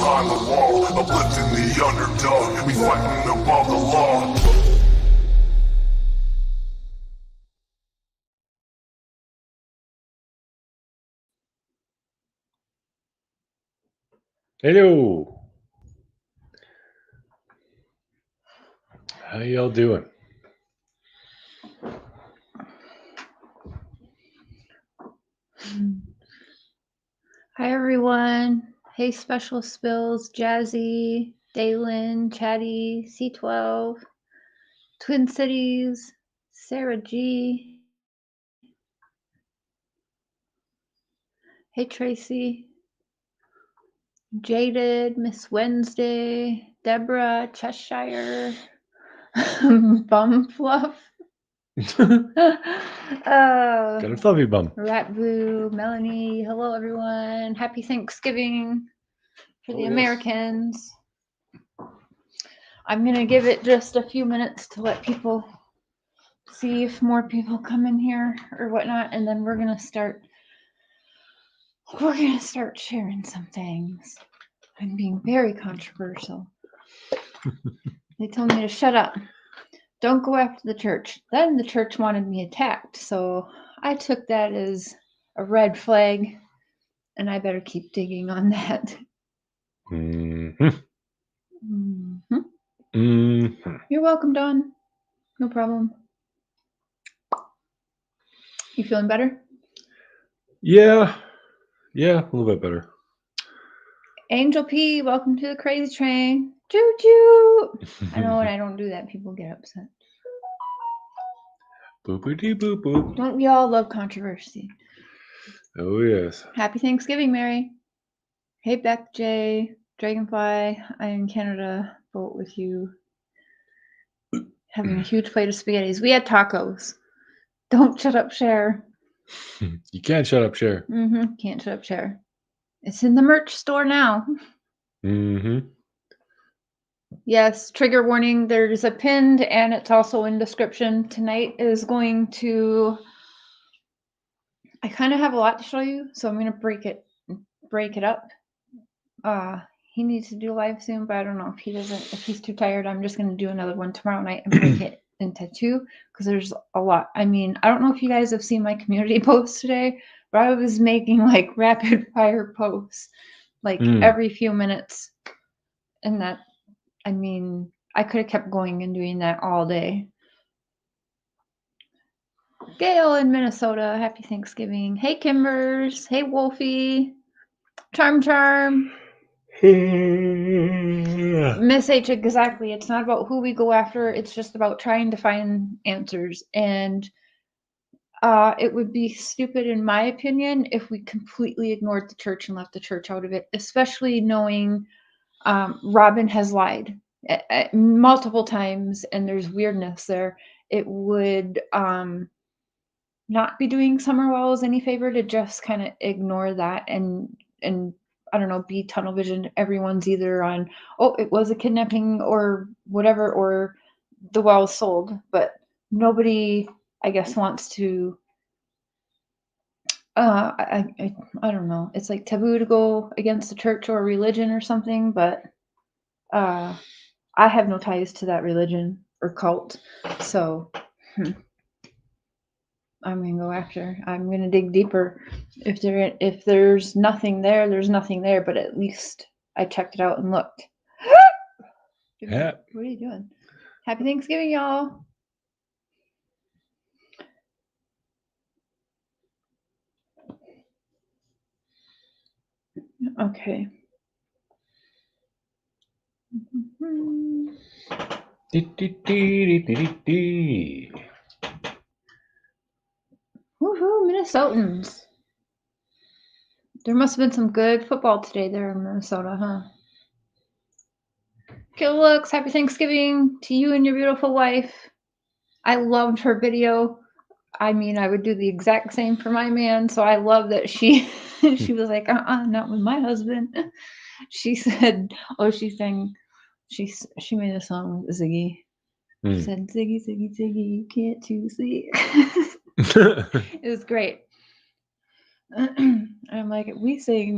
behind the wall, uplifting the underdog. We fighting above the law. Hello. How y'all doing? Hi everyone. Hey Special Spills, Jazzy, Dalen, Chatty, C12, Twin Cities, Sarah G. Hey Tracy, Jaded, Miss Wednesday, Deborah, Cheshire, Bum Fluff. Got a fluffy bum. Rat Boo, Melanie, hello everyone. Happy Thanksgiving for the yes. Americans. I'm gonna give it just a few minutes to let people see if more people come in here or whatnot, and then we're gonna start sharing some things. I'm being very controversial. They told me to shut up. Don't go after the church. Then the church wanted me attacked, so I took that as a red flag, and I better keep digging on that. Mm-hmm. Mm-hmm. Mm-hmm. You're welcome, Dawn. No problem. You feeling better? Yeah, a little bit better. Angel P, welcome to the crazy train. Choo choo. I know when I don't do that, people get upset. Boopity boop boop. Don't we all love controversy? Oh yes. Happy Thanksgiving, Mary. Hey Beck J, Dragonfly. I'm in Canada. Vote with you. Having a huge plate of spaghettis. We had tacos. Don't shut up, share. You can't shut up, share. Can't shut up, share. It's in the merch store now. Yes, trigger warning. There's a pinned and it's also in description. Tonight is going to. I kind of have a lot to show you, so I'm gonna break it up. He needs to do live soon, but I don't know if he doesn't. If he's too tired, I'm just gonna do another one tomorrow night and break it into two because there's a lot. I mean, I don't know if you guys have seen my community post today, but I was making like rapid fire posts, like every few minutes, and that. I mean, I could have kept going and doing that all day. Gail in Minnesota, happy Thanksgiving. Hey Kimbers, hey Wolfie, Charm. Miss H, exactly. It's not about who we go after. It's just about trying to find answers. And it would be stupid, in my opinion, if we completely ignored the church and left the church out of it, especially knowing Robin has lied multiple times and there's weirdness there. It would not be doing Summer Wells any favor to just kind of ignore that and I don't know, be tunnel vision. Everyone's either on, oh, it was a kidnapping or whatever, or the well was sold, but nobody, I guess, wants to. I don't know. It's like taboo to go against the church or religion or something, but I have no ties to that religion or cult, so. I'm gonna go after. I'm gonna dig deeper. If there's nothing there, there's nothing there. But at least I checked it out and looked. Yeah. What are you doing? Happy Thanksgiving, y'all. Okay. Woohoo, Minnesotans. There must have been some good football today there in Minnesota, huh? Kill Looks, happy Thanksgiving to you and your beautiful wife. I loved her video. I mean, I would do the exact same for my man, so I love that she was like, not with my husband. She said, she made a song with Ziggy. She said, Ziggy, Ziggy, Ziggy, you can't you see? It was great. I'm like, we sing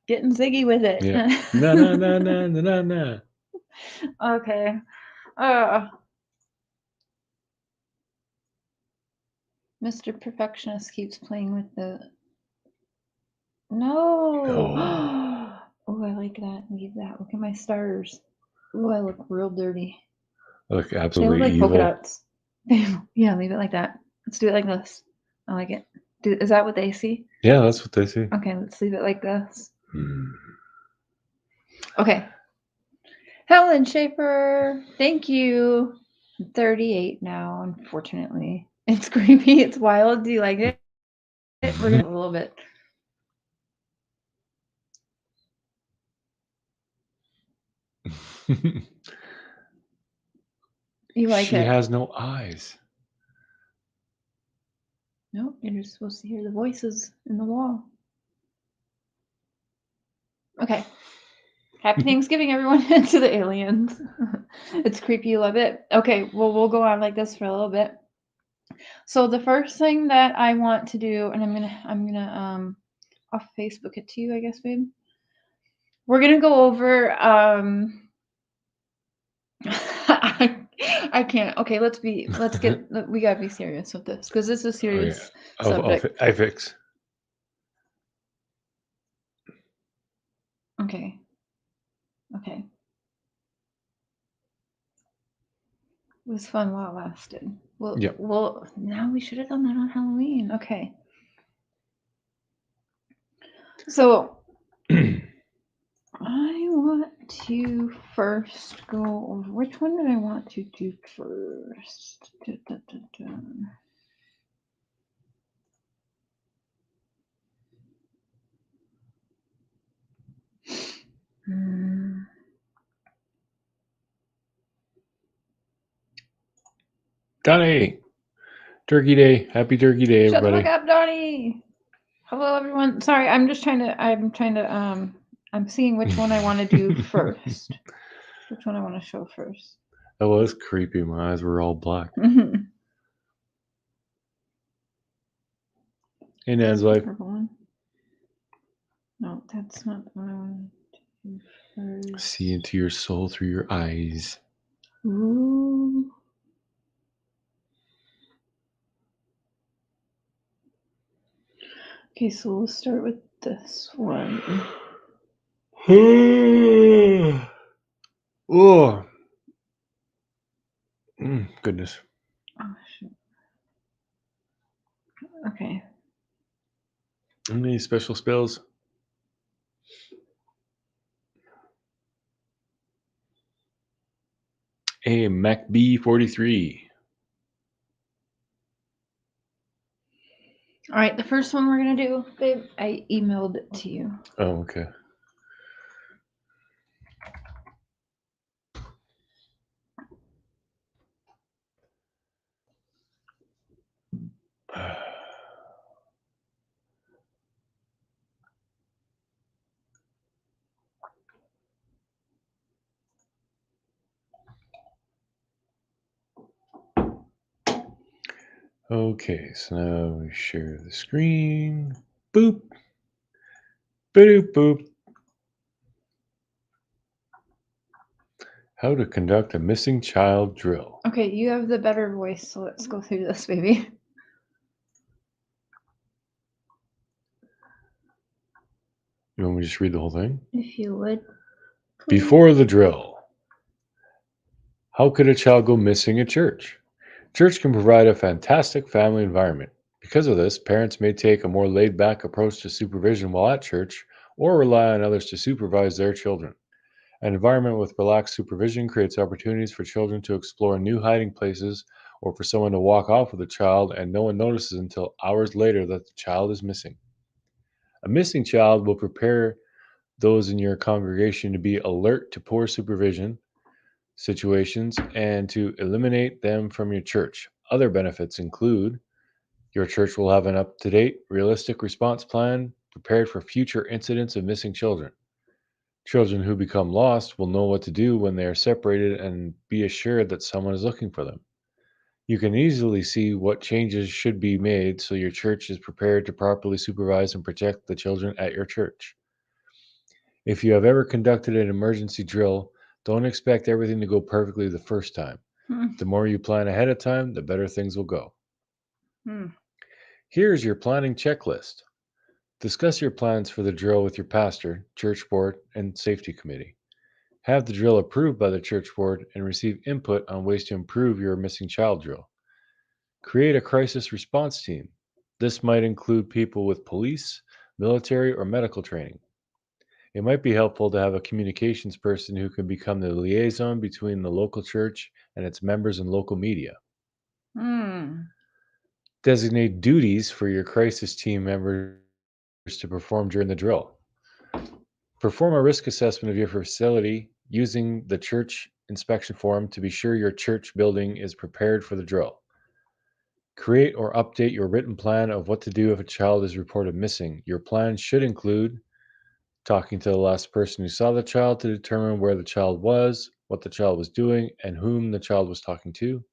Getting Ziggy with It. Yeah. Na na na na na na na. Okay. Mr. Perfectionist keeps playing with the... No. Oh, I like that. Leave that. Look at my stars. Oh, I look real dirty. Look They look absolutely like polka evil. dots. Yeah, leave it like that. Let's do it like this. I like it. Is that what they see? Yeah, that's what they see. Okay, let's leave it like this. Hmm. Okay. Helen Schaefer, thank you. I'm 38 now, unfortunately. It's creepy. It's wild. Do you like it? We're going to a little bit. You like She it? has no eyes. Nope, you're just supposed to hear the voices in the wall. Okay. Happy Thanksgiving, everyone, to the aliens. It's creepy. You love it. Okay, well, we'll go on like this for a little bit. So the first thing that I want to do, and I'm gonna off Facebook it to you, I guess, babe. We're gonna go over I can't. Okay, let's get we gotta be serious with this because this is a serious subject. I fix. Okay. Okay. It was fun while it lasted. Well, Yep. well, now we should have done that on Halloween. Okay. So I want to first go over which one did I want to do first? Donnie, Turkey Day. Happy Turkey Day, Shut the everybody. fuck up, Donnie. Hello, everyone. Sorry, I'm seeing which one I want to do first. Which one I want to show first. That was creepy. My eyes were all black. Hey, Nan's wife. Purple one. No, that's not the one I want to do first. See into your soul through your eyes. Ooh. Okay, so we'll start with this one. Oh. Goodness. Oh, shit. Okay. Any special spells? Hey, MacB43. All right, the first one we're going to do, babe, I emailed it to you. Oh, okay. Okay, so now we share the screen. Boop. Boop, boop. How to conduct a missing child drill. Okay, you have the better voice, so let's go through this, baby. You want me to just read the whole thing? If you would. Please. Before the drill. How could a child go missing at church? Church can provide a fantastic family environment. Because of this, parents may take a more laid-back approach to supervision while at church or rely on others to supervise their children. An environment with relaxed supervision creates opportunities for children to explore new hiding places or for someone to walk off with a child and no one notices until hours later that the child is missing. A missing child will prepare those in your congregation to be alert to poor supervision situations and to eliminate them from your church. Other benefits include your church will have an up-to-date, realistic response plan prepared for future incidents of missing children. Children who become lost will know what to do when they are separated and be assured that someone is looking for them. You can easily see what changes should be made so your church is prepared to properly supervise and protect the children at your church. If you have ever conducted an emergency drill, don't expect everything to go perfectly the first time. Hmm. The more you plan ahead of time, the better things will go. Hmm. Here's your planning checklist. Discuss your plans for the drill with your pastor, church board, and safety committee. Have the drill approved by the church board and receive input on ways to improve your missing child drill. Create a crisis response team. This might include people with police, military, or medical training. It might be helpful to have a communications person who can become the liaison between the local church and its members and local media. Hmm. Designate duties for your crisis team members to perform during the drill. Perform a risk assessment of your facility using the church inspection form to be sure your church building is prepared for the drill. Create or update your written plan of what to do if a child is reported missing. Your plan should include talking to the last person who saw the child to determine where the child was, what the child was doing, and whom the child was talking to.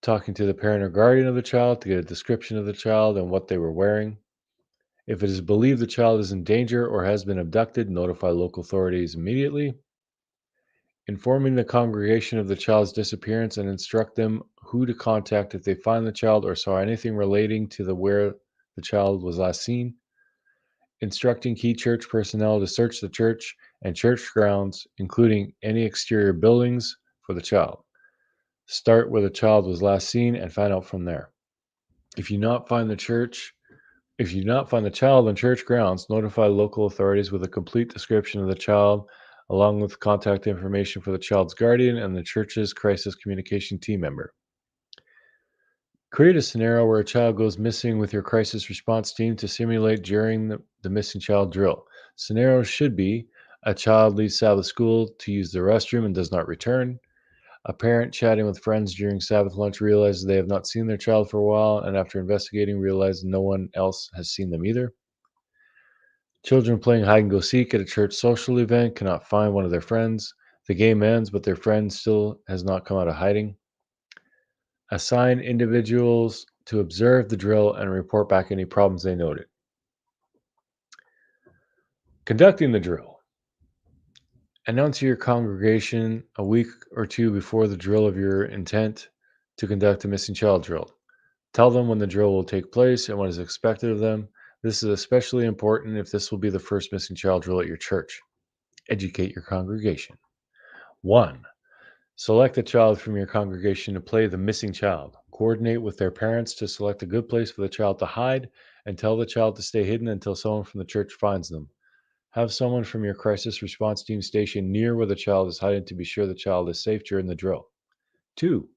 Talking to the parent or guardian of the child to get a description of the child and what they were wearing. If it is believed the child is in danger or has been abducted, notify local authorities immediately. Informing the congregation of the child's disappearance and instruct them who to contact if they find the child or saw anything relating to where the child was last seen. Instructing key church personnel to search the church and church grounds, including any exterior buildings, for the child. Start where the child was last seen and find out from there. If you not find the church, If you do not find the child on church grounds, notify local authorities with a complete description of the child, along with contact information for the child's guardian and the church's crisis communication team member. Create a scenario where a child goes missing with your crisis response team to simulate during the missing child drill. Scenarios should be a child leaves Sabbath school to use the restroom and does not return. A parent chatting with friends during Sabbath lunch realizes they have not seen their child for a while and after investigating realizes no one else has seen them either. Children playing hide and go seek at a church social event cannot find one of their friends. The game ends, but their friend still has not come out of hiding. Assign individuals to observe the drill and report back any problems they noted. Conducting the drill. Announce to your congregation a week or two before the drill of your intent to conduct a missing child drill. Tell them when the drill will take place and what is expected of them. This is especially important if this will be the first missing child drill at your church. Educate your congregation. 1. Select a child from your congregation to play the missing child. Coordinate with their parents to select a good place for the child to hide and tell the child to stay hidden until someone from the church finds them. Have someone from your crisis response team stationed near where the child is hiding to be sure the child is safe during the drill. 2.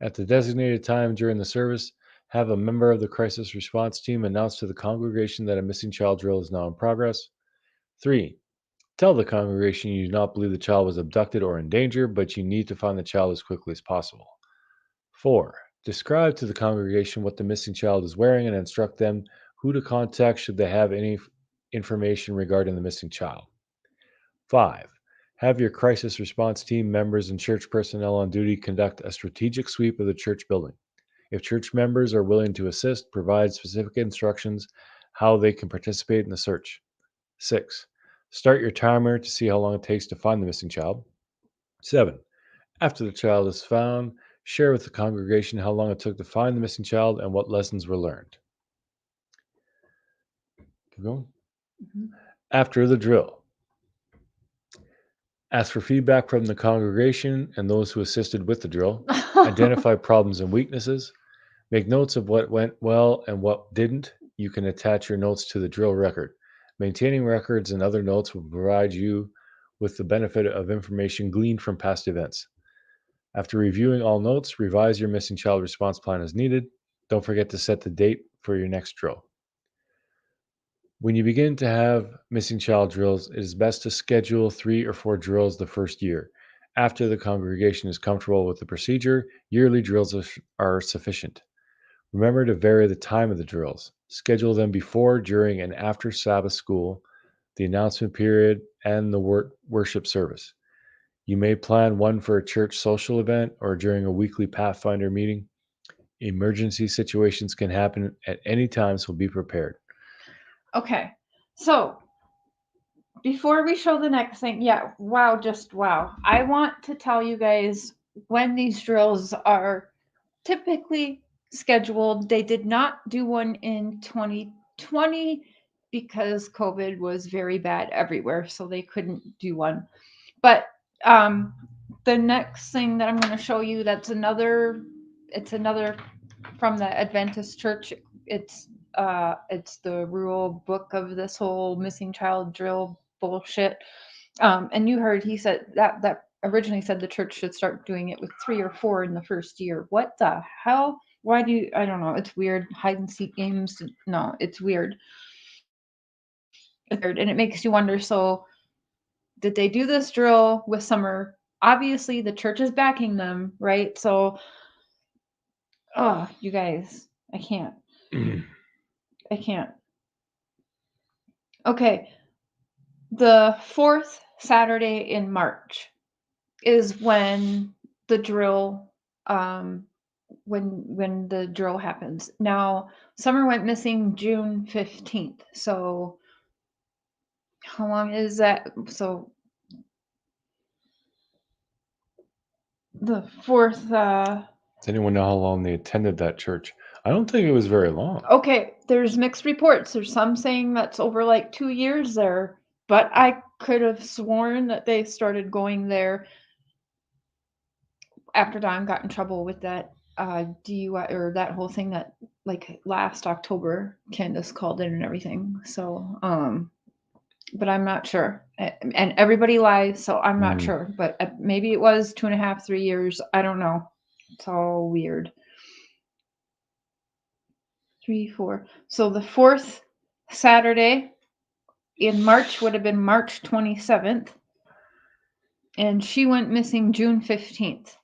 At the designated time during the service, have a member of the crisis response team announce to the congregation that a missing child drill is now in progress. 3. Tell the congregation you do not believe the child was abducted or in danger, but you need to find the child as quickly as possible. 4. Describe to the congregation what the missing child is wearing and instruct them who to contact should they have any information regarding the missing child. 5. Have your crisis response team members and church personnel on duty conduct a strategic sweep of the church building. If church members are willing to assist, provide specific instructions how they can participate in the search. 6. Start your timer to see how long it takes to find the missing child. 7. After the child is found, share with the congregation how long it took to find the missing child and what lessons were learned. Keep going. Mhm. After the drill, ask for feedback from the congregation and those who assisted with the drill. Identify problems and weaknesses. Make notes of what went well and what didn't. You can attach your notes to the drill record. Maintaining records and other notes will provide you with the benefit of information gleaned from past events. After reviewing all notes, revise your missing child response plan as needed. Don't forget to set the date for your next drill. When you begin to have missing child drills, it is best to schedule 3 or 4 drills the first year. After the congregation is comfortable with the procedure, yearly drills are sufficient. Remember to vary the time of the drills. Schedule them before, during, and after Sabbath school, the announcement period, and the worship service. You may plan one for a church social event or during a weekly Pathfinder meeting. Emergency situations can happen at any time, so be prepared. Okay, so before we show the next thing, yeah, wow, just wow. I want to tell you guys when these drills are typically scheduled. They did not do one in 2020 because COVID was very bad everywhere, so they couldn't do one. But the next thing that I'm going to show you, it's another from the Adventist Church. It's the rule book of this whole missing child drill bullshit. And you heard he said that originally said the church should start doing it with 3 or 4 in the first year. What the hell? Why do you? I don't know. It's weird. Hide and seek games. No, it's weird. It's weird, and it makes you wonder. So, did they do this drill with Summer? Obviously, the church is backing them, right? So, oh, you guys, I can't. I can't. Okay, the 4th Saturday in March is when the drill when the drill happens. Now, Summer went missing June 15th. So how long is that? So the 4th Does anyone know how long they attended that church? I don't think it was very long. okay, there's mixed reports. There's some saying that's over like 2 years there, but I could have sworn that they started going there after Don got in trouble with that DUI or that whole thing that like last October Candace called in and everything. So but I'm not sure. And everybody lies, so I'm not sure. But maybe it was 2.5, 3 years. I don't know. It's all weird. 3, 4. So the 4th Saturday in March would have been March 27th, and she went missing June 15th.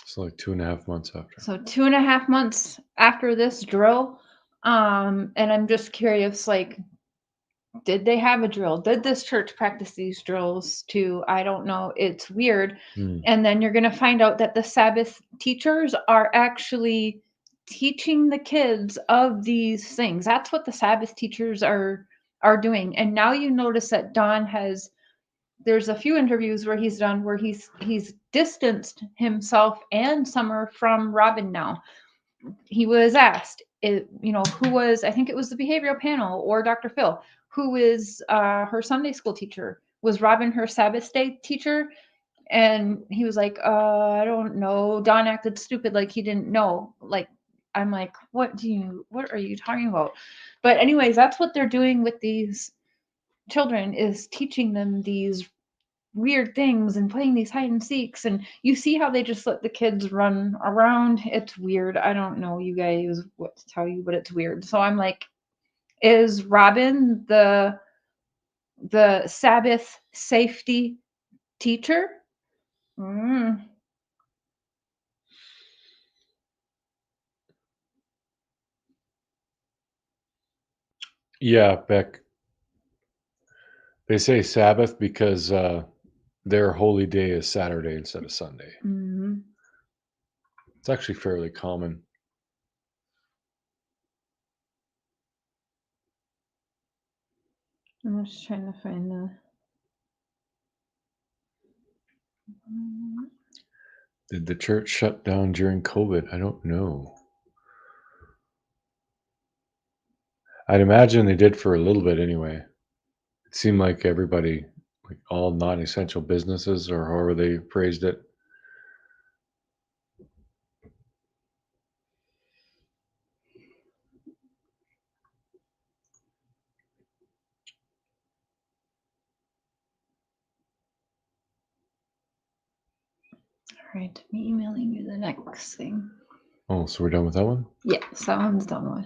So like 2.5 months after. So 2.5 months after this drill. And I'm just curious, like, did they have a drill? Did this church practice these drills too? I don't know. It's weird. And then you're going to find out that the Sabbath teachers are actually teaching the kids of these things. That's what the Sabbath teachers are doing. And now you notice that Don has there's a few interviews where he's done where he's distanced himself and Summer from Robin now. He was asked, who was, I think it was the behavioral panel or Dr. Phil, who is her Sunday school teacher? Was Robin her Sabbath day teacher? And he was like, I don't know. Don acted stupid like he didn't know. Like, I'm like, what are you talking about? But anyways, that's what they're doing with these children, is teaching them these weird things and playing these hide and seeks, and you see how they just let the kids run around. It's weird. I don't know, you guys, what to tell you, but it's weird. So I'm like, is Robin the Sabbath safety teacher? Yeah, Beck. They say Sabbath because their holy day is Saturday instead of Sunday. It's actually fairly common. I'm just trying to find the Did the church shut down during COVID? I don't know. I'd imagine they did for a little bit anyway. It seemed like everybody, like all non-essential businesses, or however they phrased it. all right, I'm emailing you the next thing. Oh, so we're done with that one? Yeah, so that one's done with.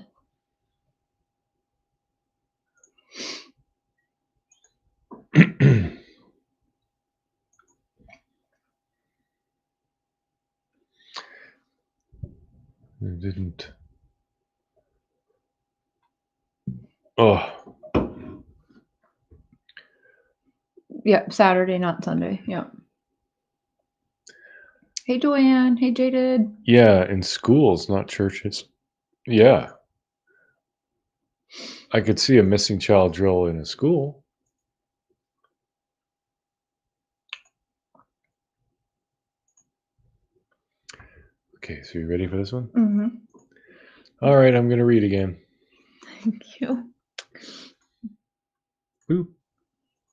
It didn't. Oh, Yep, Saturday, not Sunday. Yep. Hey, Joanne. Hey, Jaded. Yeah, in schools, not churches. Yeah, I could see a missing child drill in a school. Okay, so you ready for this one? Mm-hmm. All right, I'm going to read again. Thank you. Boop,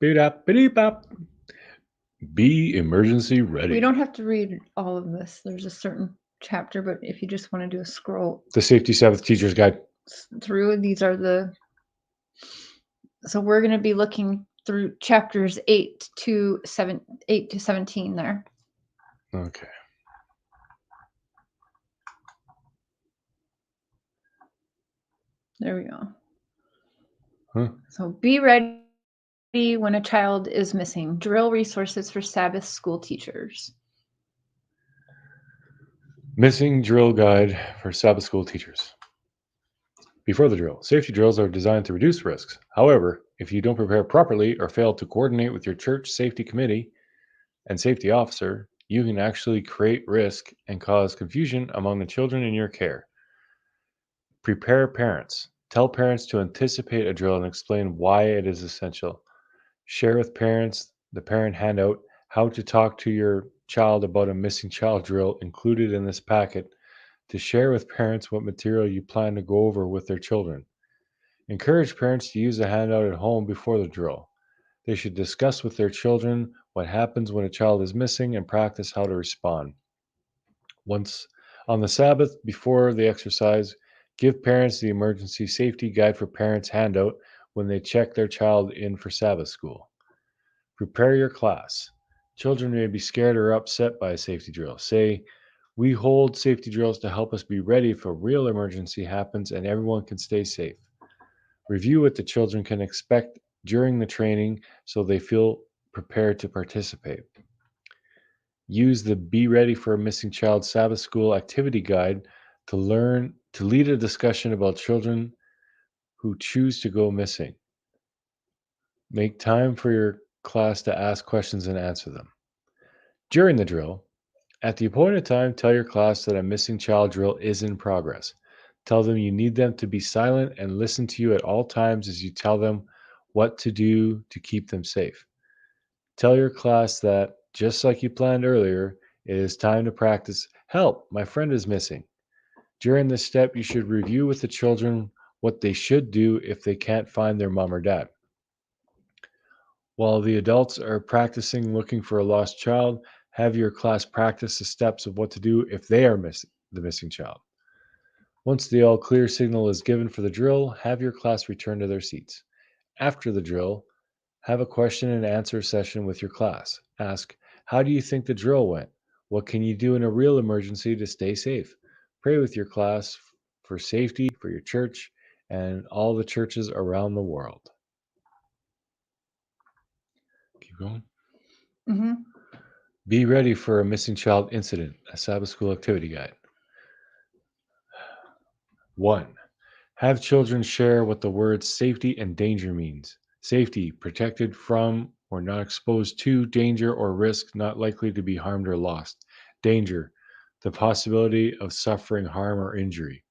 beep, beep, bop. Be emergency ready. We don't have to read all of this. There's a certain chapter, but if you just want to do a scroll The Safety Sabbath Teacher's Guide. through, these are the. So we're going to be looking through chapters 8 to 17 there. Okay. There we go. Huh? So be ready when a child is missing. Drill resources for Sabbath school teachers. Missing drill guide for Sabbath school teachers. Before the drill, safety drills are designed to reduce risks. However, if you don't prepare properly or fail to coordinate with your church safety committee and safety officer, you can actually create risk and cause confusion among the children in your care. Prepare parents. Tell parents to anticipate a drill and explain why it is essential. Share with parents the parent handout, how to talk to your child about a missing child drill included in this packet, to share with parents what material you plan to go over with their children. Encourage parents to use the handout at home before the drill. They should discuss with their children what happens when a child is missing and practice how to respond. Once on the Sabbath, before the exercise, give parents the emergency safety guide for parents handout when they check their child in for Sabbath school. Prepare your class. Children may be scared or upset by a safety drill. Say, we hold safety drills to help us be ready if a real emergency happens and everyone can stay safe. Review what the children can expect during the training so they feel prepared to participate. Use the Be Ready for a Missing Child Sabbath School activity guide to lead a discussion about children who choose to go missing. Make time for your class to ask questions and answer them. During the drill, at the appointed time, tell your class that a missing child drill is in progress. Tell them you need them to be silent and listen to you at all times as you tell them what to do to keep them safe. Tell your class that, just like you planned earlier, it is time to practice help, my friend is missing. During this step, you should review with the children what they should do if they can't find their mom or dad. While the adults are practicing looking for a lost child, have your class practice the steps of what to do if they are the missing child. Once the all clear signal is given for the drill, have your class return to their seats. After the drill, have a question and answer session with your class. Ask, how do you think the drill went? What can you do in a real emergency to stay safe? Pray with your class for safety, for your church, and all the churches around the world. Keep going. Mm-hmm. Be ready for a missing child incident, a Sabbath school activity guide. 1. Have children share what the words safety and danger means. Safety, protected from or not exposed to danger or risk, not likely to be harmed or lost. Danger, the possibility of suffering harm or injury.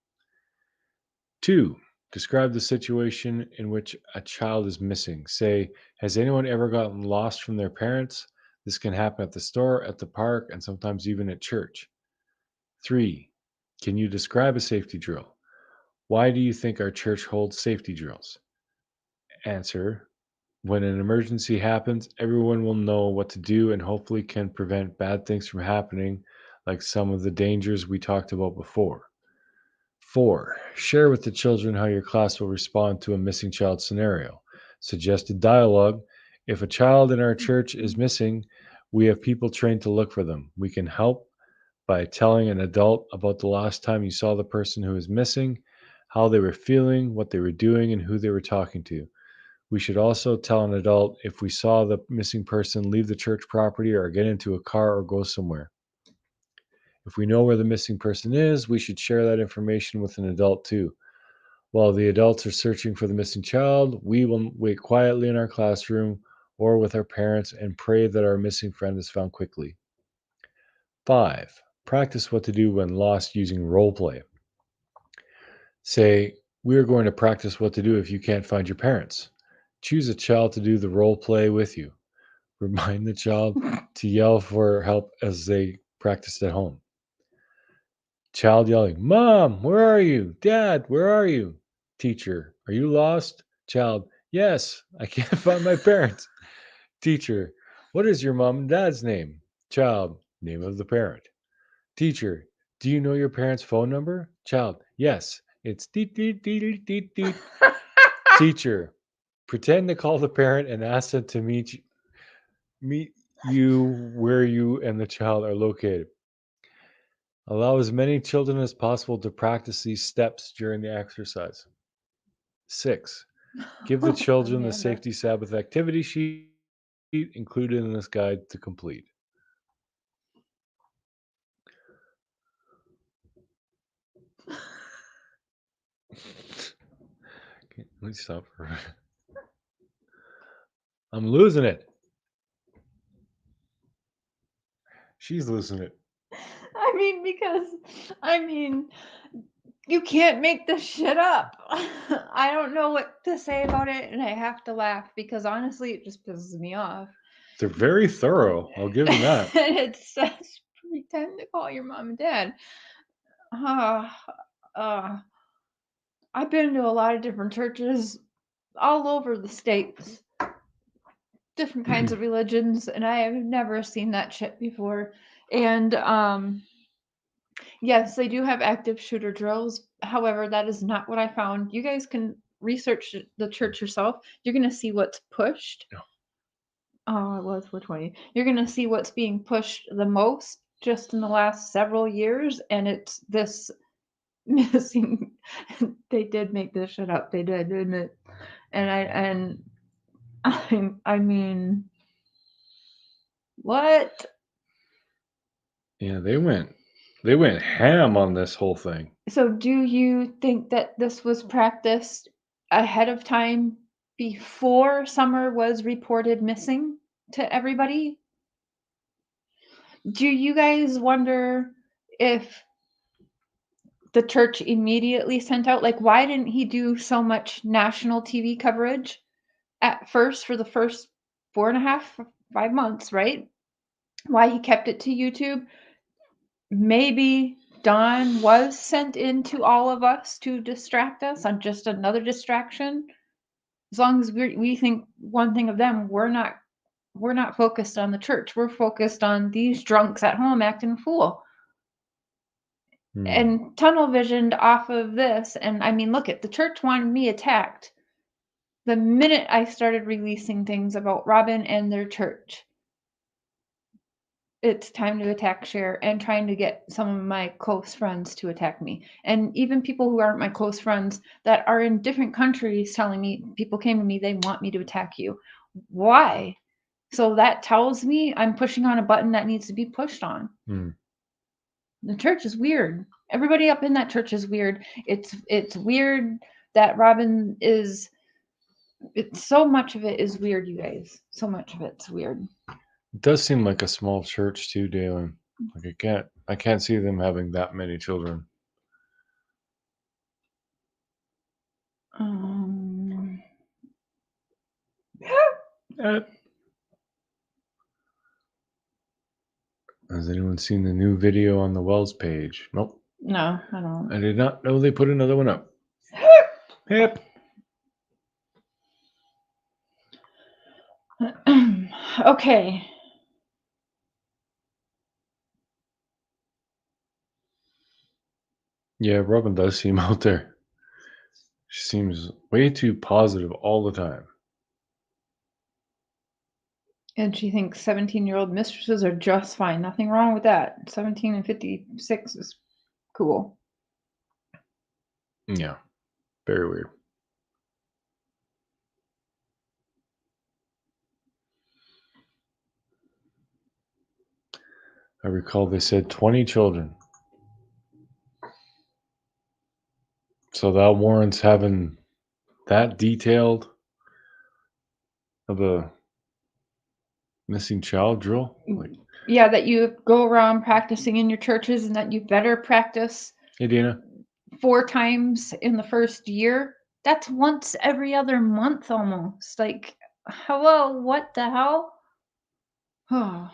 2. Describe the situation in which a child is missing. Say, has anyone ever gotten lost from their parents? This can happen at the store, at the park, and sometimes even at church. 3. Can you describe a safety drill? Why do you think our church holds safety drills? Answer. When an emergency happens, everyone will know what to do and hopefully can prevent bad things from happening, like some of the dangers we talked about before. 4. Share with the children how your class will respond to a missing child scenario. Suggested dialogue. If a child in our church is missing, we have people trained to look for them. We can help by telling an adult about the last time you saw the person who is missing, how they were feeling, what they were doing, and who they were talking to. We should also tell an adult if we saw the missing person leave the church property or get into a car or go somewhere. If we know where the missing person is, we should share that information with an adult too. While the adults are searching for the missing child, we will wait quietly in our classroom or with our parents and pray that our missing friend is found quickly. 5. Practice what to do when lost using role play. Say, "We are going to practice what to do if you can't find your parents." Choose a child to do the role play with you. Remind the child to yell for help as they practiced at home. Child yelling, "Mom, where are you? Dad, where are you?" Teacher, "Are you lost?" Child, "Yes, I can't find my parents." Teacher, "What is your mom and dad's name?" Child, "Name of the parent." Teacher, "Do you know your parents' phone number?" Child, "Yes, it's deet deet deet deet deet." Teacher, pretend to call the parent and ask them to meet you where you and the child are located. Allow as many children as possible to practice these steps during the exercise. 6. Give the children the Amanda. Safety Sabbath activity sheet included in this guide to complete. Okay, let me stop for a minute. I'm losing it. She's losing it. I mean, you can't make this shit up. I don't know what to say about it, and I have to laugh because honestly, it just pisses me off. They're very thorough. I'll give them that. And it says, pretend to call your mom and dad. Uh, uh, I've been to a lot of different churches all over the states, different kinds of religions, and I have never seen that shit before. And yes, they do have active shooter drills. However, that is not what I found. You guys can research the church yourself. You're going to see what's pushed. No. Oh, it was 420. You're going to see what's being pushed the most just in the last several years, and it's this missing. They did make this shit up. They did, didn't it? I mean, what? Yeah, they went ham on this whole thing. So, do you think that this was practiced ahead of time before Summer was reported missing to everybody? Do you guys wonder if the church immediately sent out, like, why didn't he do so much national TV coverage at first for the first 4.5, 5 months, right? Why he kept it to YouTube? Maybe Dawn was sent into all of us to distract us on just another distraction. As long as we think one thing of them, we're not focused on the church. We're focused on these drunks at home acting a fool. And tunnel visioned off of this. And I mean, look at the church wanted me attacked the minute I started releasing things about Robin and their church. It's time to attack Cher and trying to get some of my close friends to attack me. And even people who aren't my close friends that are in different countries telling me, people came to me, they want me to attack you. Why? So that tells me I'm pushing on a button that needs to be pushed on. The church is weird. Everybody up in that church is weird. It's weird that Robin is. So much of it is weird, you guys. So much of it's weird. It does seem like a small church too, Dalen. Like I can't see them having that many children. Has anyone seen the new video on the Wells page? Nope. No, I don't. I did not know they put another one up. Hip. Okay. Yeah, Robin does seem out there. She seems way too positive all the time. And she thinks 17-year-old mistresses are just fine. Nothing wrong with that. 17 and 56 is cool. Yeah, very weird. I recall they said 20 children. So that warrants having that detailed of a Missing child drill? Like, Yeah, that you go around practicing in your churches and that you better practice hey, Dina. 4 times in the first year. That's once every other month almost. Like, hello, what the hell? Oh.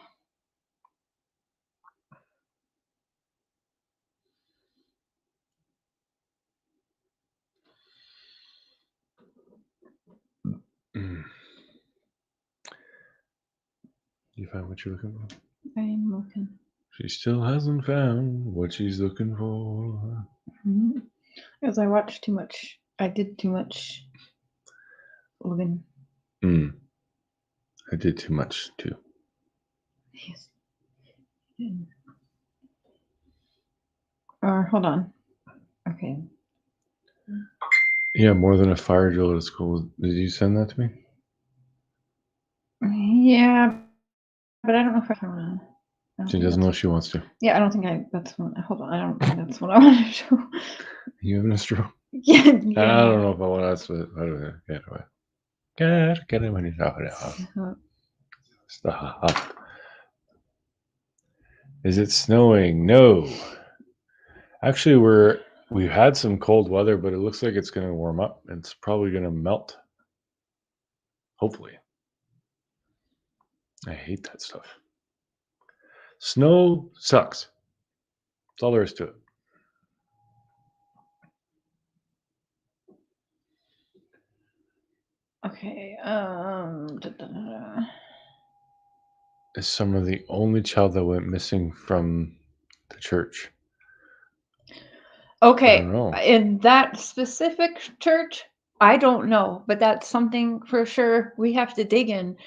Mm. You find what you're looking for? I'm looking. She still hasn't found what she's looking for. Because I watched too much. I did too much looking. I did too much too. Yes. Hold on. Okay. Yeah, more than a fire drill at school. Did you send that to me? Yeah, but I don't know if I can. She doesn't know she wants to. Yeah, I don't think that's one. Hold on, I don't think that's what I want to show. You having a stroke? Yeah. I don't know if I want to ask it. I don't know. Get it when you talk it. Stop. Is it snowing? No. Actually, we've had some cold weather, but it looks like it's going to warm up. It's probably going to melt. Hopefully. I hate that stuff. Snow sucks. That's all there is to it. Okay. Is Summer the only child that went missing from the church? Okay. I don't know. In that specific church, I don't know, but that's something for sure we have to dig in.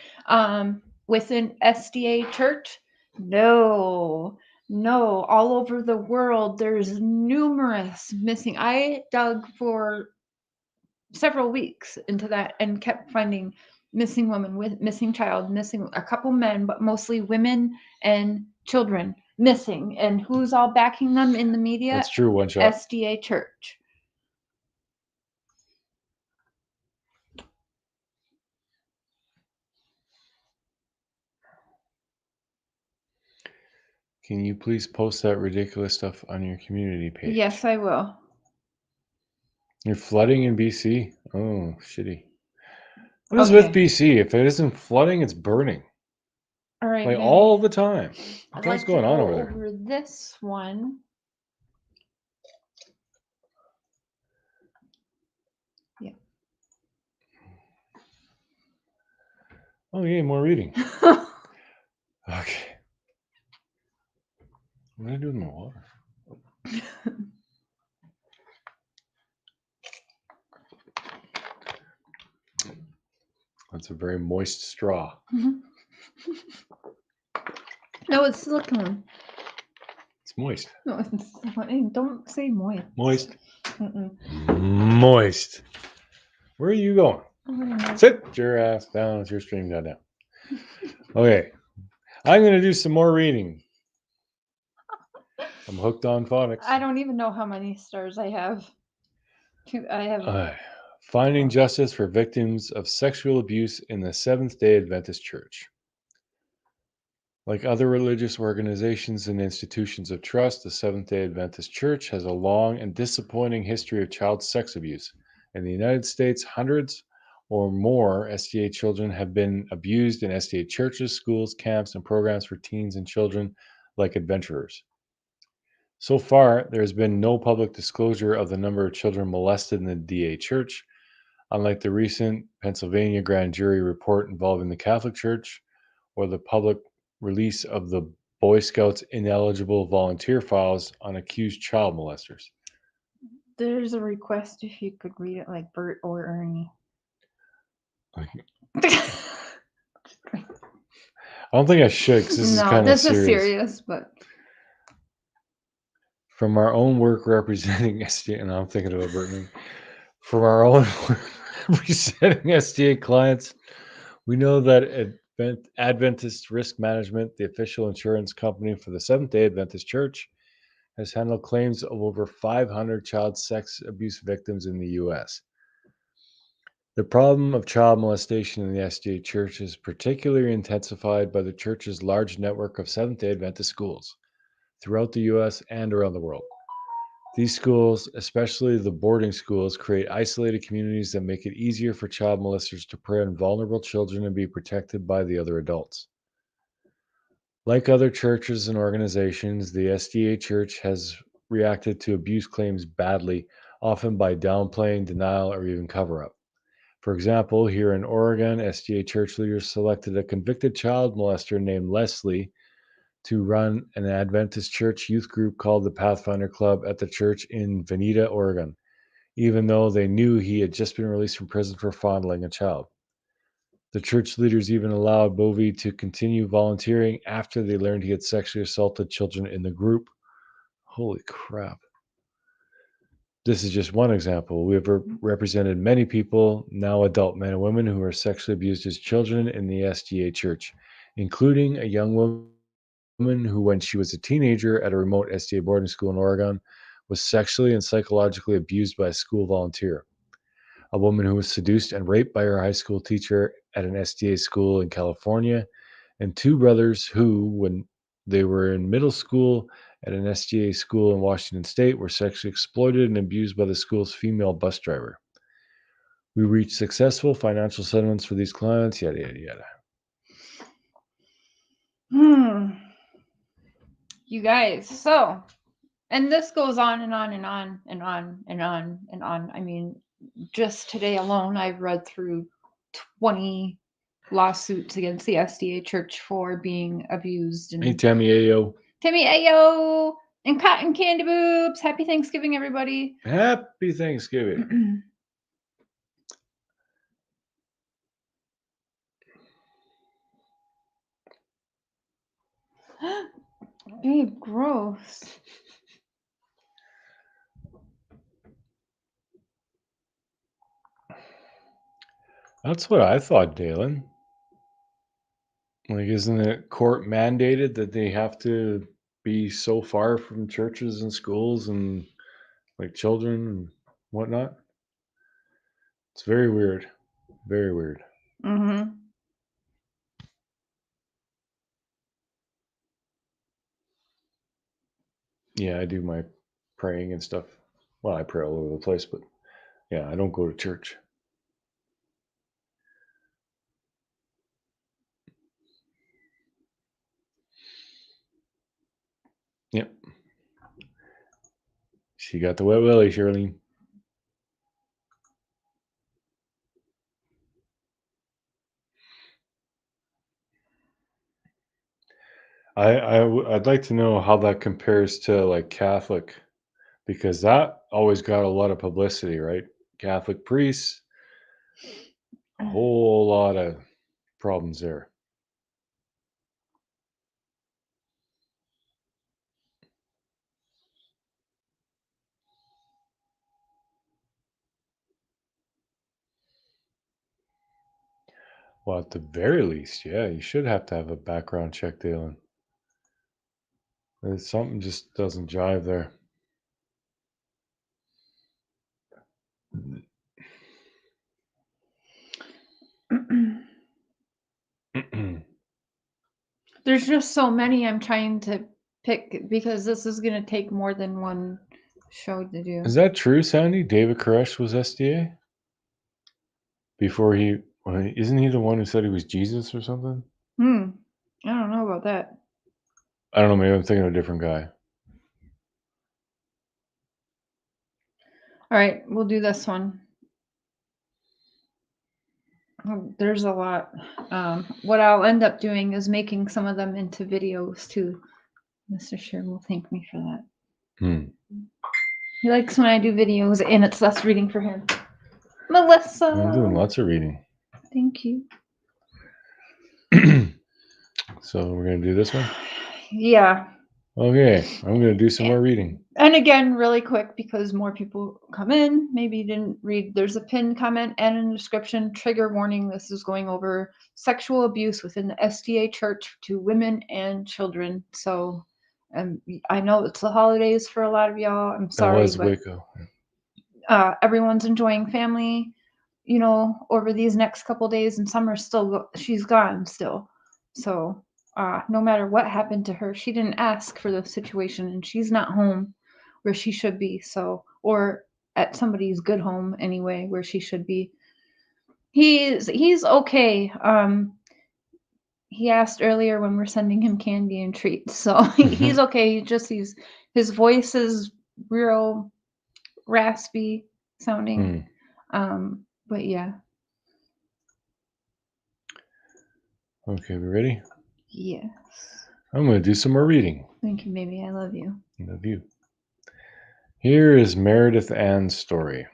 Within SDA church, no, all over the world, there's numerous missing. I dug for several weeks into that and kept finding missing women with missing child, missing a couple men, but mostly women and children missing. And who's all backing them in the media? That's true. One shot. SDA church. Can you please post that ridiculous stuff on your community page? Yes, I will. You're flooding in BC? Oh, shitty. What is with BC? If it isn't flooding, it's burning. All right. Like all the time. I'd What's like going to on go over there? over this one. Yeah. Oh, yeah, more reading. Okay. What did I do with my water? That's a very moist straw. No, it's silicone. It's moist. No, don't say moist. Moist. Mm-mm. Moist. Where are you going? Sit your ass down with your stream down. Okay. I'm going to do some more reading. I'm hooked on phonics. I don't even know how many stars I have. I have. Finding justice for victims of sexual abuse in the Seventh-day Adventist Church. Like other religious organizations and institutions of trust, the Seventh-day Adventist Church has a long and disappointing history of child sex abuse. In the United States, hundreds or more SDA children have been abused in SDA churches, schools, camps, and programs for teens and children like adventurers. So far, there has been no public disclosure of the number of children molested in the DA Church, unlike the recent Pennsylvania grand jury report involving the Catholic Church or the public release of the Boy Scouts ineligible volunteer files on accused child molesters. There's a request if you could read it like Bert or Ernie. I don't think I should because this is kind of serious. This is serious, but from our own work representing SDA, and I'm thinking about Brittany. From our own work representing SDA clients, we know that Adventist Risk Management, the official insurance company for the Seventh-day Adventist Church, has handled claims of over 500 child sex abuse victims in the U.S. The problem of child molestation in the SDA Church is particularly intensified by the Church's large network of Seventh-day Adventist schools throughout the U.S. and around the world. These schools, especially the boarding schools, create isolated communities that make it easier for child molesters to prey on vulnerable children and be protected by the other adults. Like other churches and organizations, the SDA Church has reacted to abuse claims badly, often by downplaying, denial, or even cover up. For example, here in Oregon, SDA church leaders selected a convicted child molester named Leslie to run an Adventist church youth group called the Pathfinder Club at the church in Veneta, Oregon, even though they knew he had just been released from prison for fondling a child. The church leaders even allowed Bovey to continue volunteering after they learned he had sexually assaulted children in the group. Holy crap. This is just one example. We have represented many people, now adult men and women, who were sexually abused as children in the SDA church, including a young woman who, when she was a teenager at a remote SDA boarding school in Oregon, was sexually and psychologically abused by a school volunteer. A woman who was seduced and raped by her high school teacher at an SDA school in California, and two brothers who, when they were in middle school at an SDA school in Washington State, were sexually exploited and abused by the school's female bus driver. We reached successful financial settlements for these clients, yada, yada, yada. You guys, so, and this goes on and on and on and on and on and on. I mean, just today alone, I've read through 20 lawsuits against the SDA church for being abused. And Hey, Tammy Ayo. Timmy Ayo and Cotton Candy Boobs. Happy Thanksgiving, everybody. Happy Thanksgiving. Babe, gross. That's what I thought, Dalen. Like, isn't it court mandated that they have to be so far from churches and schools and like children and whatnot? It's very weird. Very weird. Mm-hmm. Yeah, I do my praying and stuff. Well, I pray all over the place, but yeah, I don't go to church. Yep. She got the wet willy, Shirley. I'd like to know how that compares to like Catholic, because that always got a lot of publicity, right? Catholic priests, a whole lot of problems there. Well, at the very least, yeah, you should have to have a background check, Dalen. Something just doesn't jive there. There's just so many I'm trying to pick because this is going to take more than one show to do. Is that true, Sandy? David Koresh was SDA? Before isn't he the one who said he was Jesus or something? I don't know about that. I don't know, maybe I'm thinking of a different guy. All right, we'll do this one. There's a lot. What I'll end up doing is making some of them into videos too. Mr. Sher will thank me for that. He likes when I do videos and it's less reading for him. Melissa. I'm doing lots of reading. Thank you. So we're going to do this one? Yeah. Okay, I'm going to do some more reading. And again, really quick, because more people come in, maybe you didn't read, there's a pinned comment and in the description, trigger warning, this is going over sexual abuse within the SDA church to women and children. So I know it's the holidays for a lot of y'all. I'm sorry, That was but Waco. everyone's enjoying family. over these next couple days, and Summer's she's gone still. So, no matter what happened to her, she didn't ask for the situation, and she's not home where she should be. So, or at somebody's good home anyway, where she should be. He's okay. He asked earlier when we're sending him candy and treats, so he's okay. His voice is real raspy sounding. But yeah. Okay, we ready? Yes. I'm going to do some more reading. Thank you, baby. I love you. I love you. Here is Meredith Ann's story.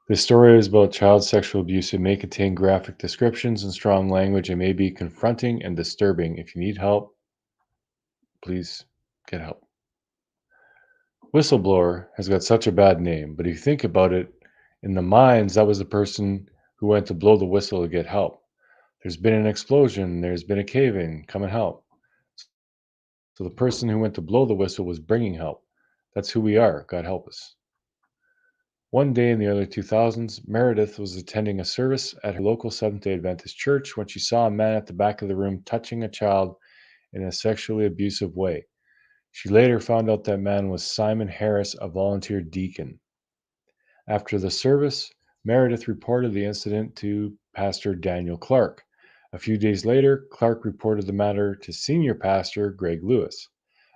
This story is about child sexual abuse. It may contain graphic descriptions and strong language. It may be confronting and disturbing. If you need help, please get help. Whistleblower has got such a bad name, but if you think about it, in the mines, that was the person who went to blow the whistle to get help. There's been an explosion, there's been a cave-in, come and help. So the person who went to blow the whistle was bringing help. That's who we are, God help us. One day in the early 2000s, Meredith was attending a service at her local Seventh-day Adventist church when she saw a man at the back of the room touching a child in a sexually abusive way. She later found out that man was Simon Harris, a volunteer deacon. After the service, Meredith reported the incident to Pastor Daniel Clark. A few days later, Clark reported the matter to senior pastor Greg Lewis.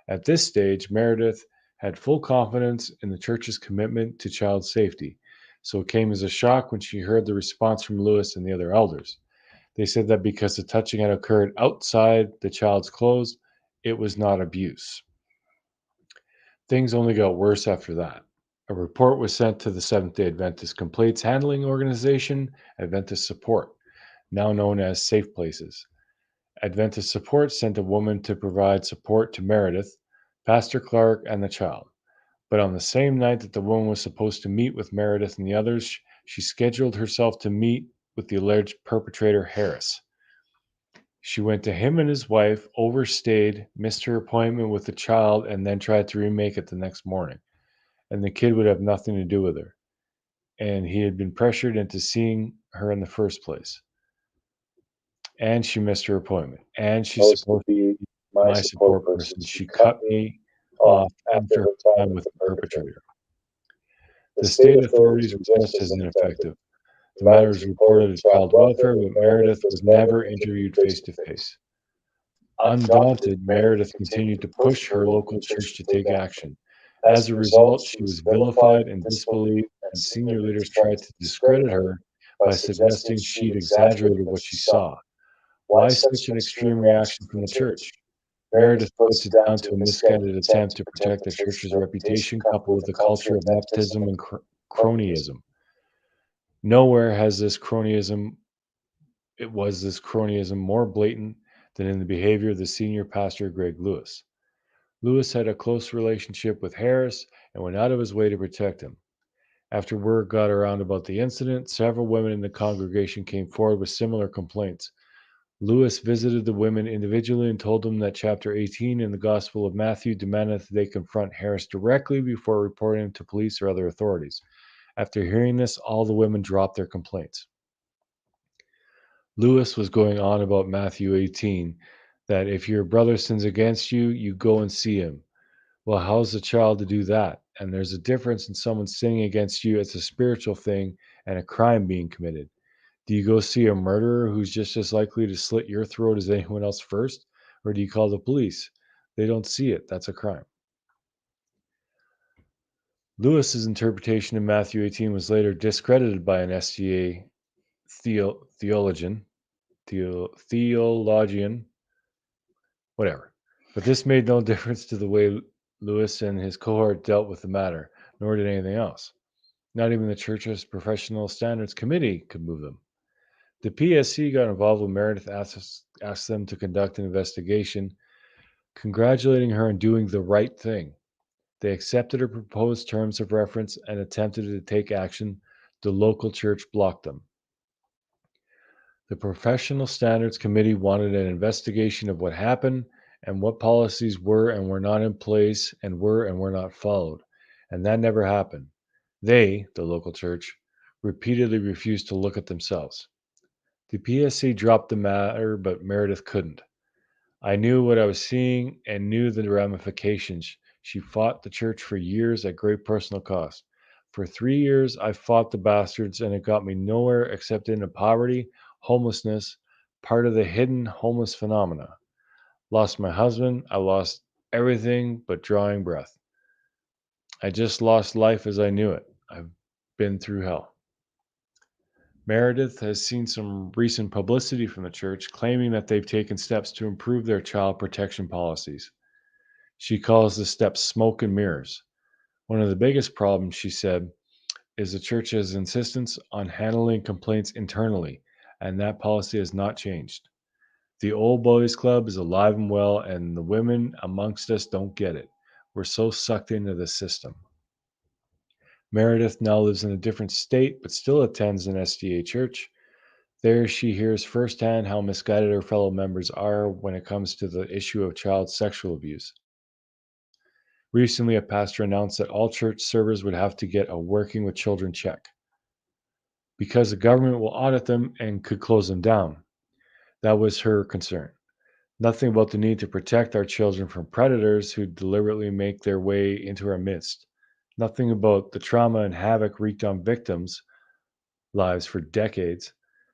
At this stage, Meredith had full confidence in the church's commitment to child safety, so it came as a shock when she heard the response from Lewis and the other elders. They said that because the touching had occurred outside the child's clothes, it was not abuse. Things only got worse after that. A report was sent to the Seventh-day Adventist Complaints Handling Organization, Adventist Support, now known as Safe Places. Adventist Support sent a woman to provide support to Meredith, Pastor Clark, and the child. But on the same night that the woman was supposed to meet with Meredith and the others, she scheduled herself to meet with the alleged perpetrator, Harris. She went to him and his wife, overstayed, missed her appointment with the child, and then tried to remake it the next morning. And the kid would have nothing to do with her. And he had been pressured into seeing her in the first place. And she missed her appointment. And she's supposed to be my support person. She cut me off after her time with the perpetrator. The state authorities were just as ineffective. The matter was reported to child welfare, but Meredith was never interviewed face to face. Undaunted, Meredith continued to push her local church to take action. As a result, she was vilified and disbelieved, and senior leaders tried to discredit her by suggesting she'd exaggerated what she saw. Why such an extreme reaction from the church? Meredith puts it down to a misguided attempt to protect the church's reputation, coupled with a culture of nepotism and cronyism. Nowhere has this cronyism more blatant than in the behavior of the senior pastor, Greg Lewis. Lewis had a close relationship with Harris and went out of his way to protect him. After word got around about the incident, several women in the congregation came forward with similar complaints. Lewis visited the women individually and told them that chapter 18 in the Gospel of Matthew demanded that they confront Harris directly before reporting him to police or other authorities. After hearing this, all the women dropped their complaints. Lewis was going on about Matthew 18, that if your brother sins against you, you go and see him. Well, how's a child to do that? And there's a difference in someone sinning against you. It's a spiritual thing and a crime being committed. Do you go see a murderer who's just as likely to slit your throat as anyone else first? Or do you call the police? They don't see it. That's a crime. Lewis's interpretation of Matthew 18 was later discredited by an SDA theologian, whatever. But this made no difference to the way Lewis and his cohort dealt with the matter, nor did anything else. Not even the church's professional standards committee could move them. The PSC got involved when Meredith asked them to conduct an investigation, congratulating her on doing the right thing. They accepted her proposed terms of reference and attempted to take action. The local church blocked them. The Professional Standards Committee wanted an investigation of what happened and what policies were and were not in place and were not followed. And that never happened. They, the local church, repeatedly refused to look at themselves. The PSC dropped the matter, but Meredith couldn't. I knew what I was seeing and knew the ramifications. She fought the church for years at great personal cost. For 3 years, I fought the bastards, and it got me nowhere except into poverty, homelessness, part of the hidden homeless phenomena. Lost my husband. I lost everything but drawing breath. I just lost life as I knew it. I've been through hell. Meredith has seen some recent publicity from the church claiming that they've taken steps to improve their child protection policies. She calls the steps smoke and mirrors. One of the biggest problems, she said, is the church's insistence on handling complaints internally, and that policy has not changed. The old boys club is alive and well, and the women amongst us don't get it. We're so sucked into the system. Meredith now lives in a different state, but still attends an SDA church. There she hears firsthand how misguided her fellow members are when it comes to the issue of child sexual abuse. Recently, a pastor announced that all church servers would have to get a working with children check because the government will audit them and could close them down. That was her concern. Nothing about the need to protect our children from predators who deliberately make their way into our midst. Nothing about the trauma and havoc wreaked on victims' lives for decades.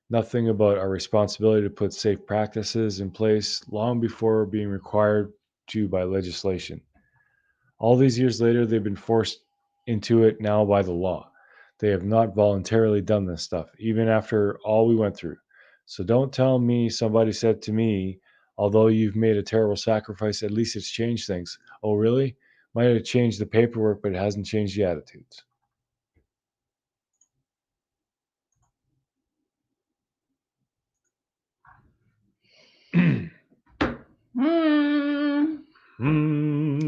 Nothing about our responsibility to put safe practices in place long before being required to by legislation. All these years later, they've been forced into it now by the law. They have not voluntarily done this stuff, even after all we went through. So don't tell me somebody said to me, although you've made a terrible sacrifice, at least it's changed things. Oh, really? Might have changed the paperwork, but it hasn't changed the attitudes.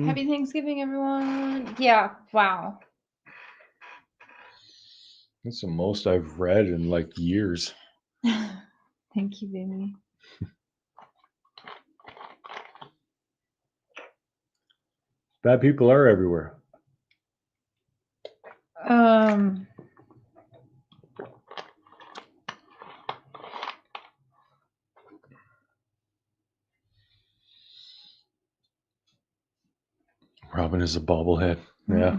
Happy Thanksgiving, everyone. Yeah, wow. That's the most I've read in like years. Thank you, baby. Bad people are everywhere. Robin is a bobblehead. Yeah.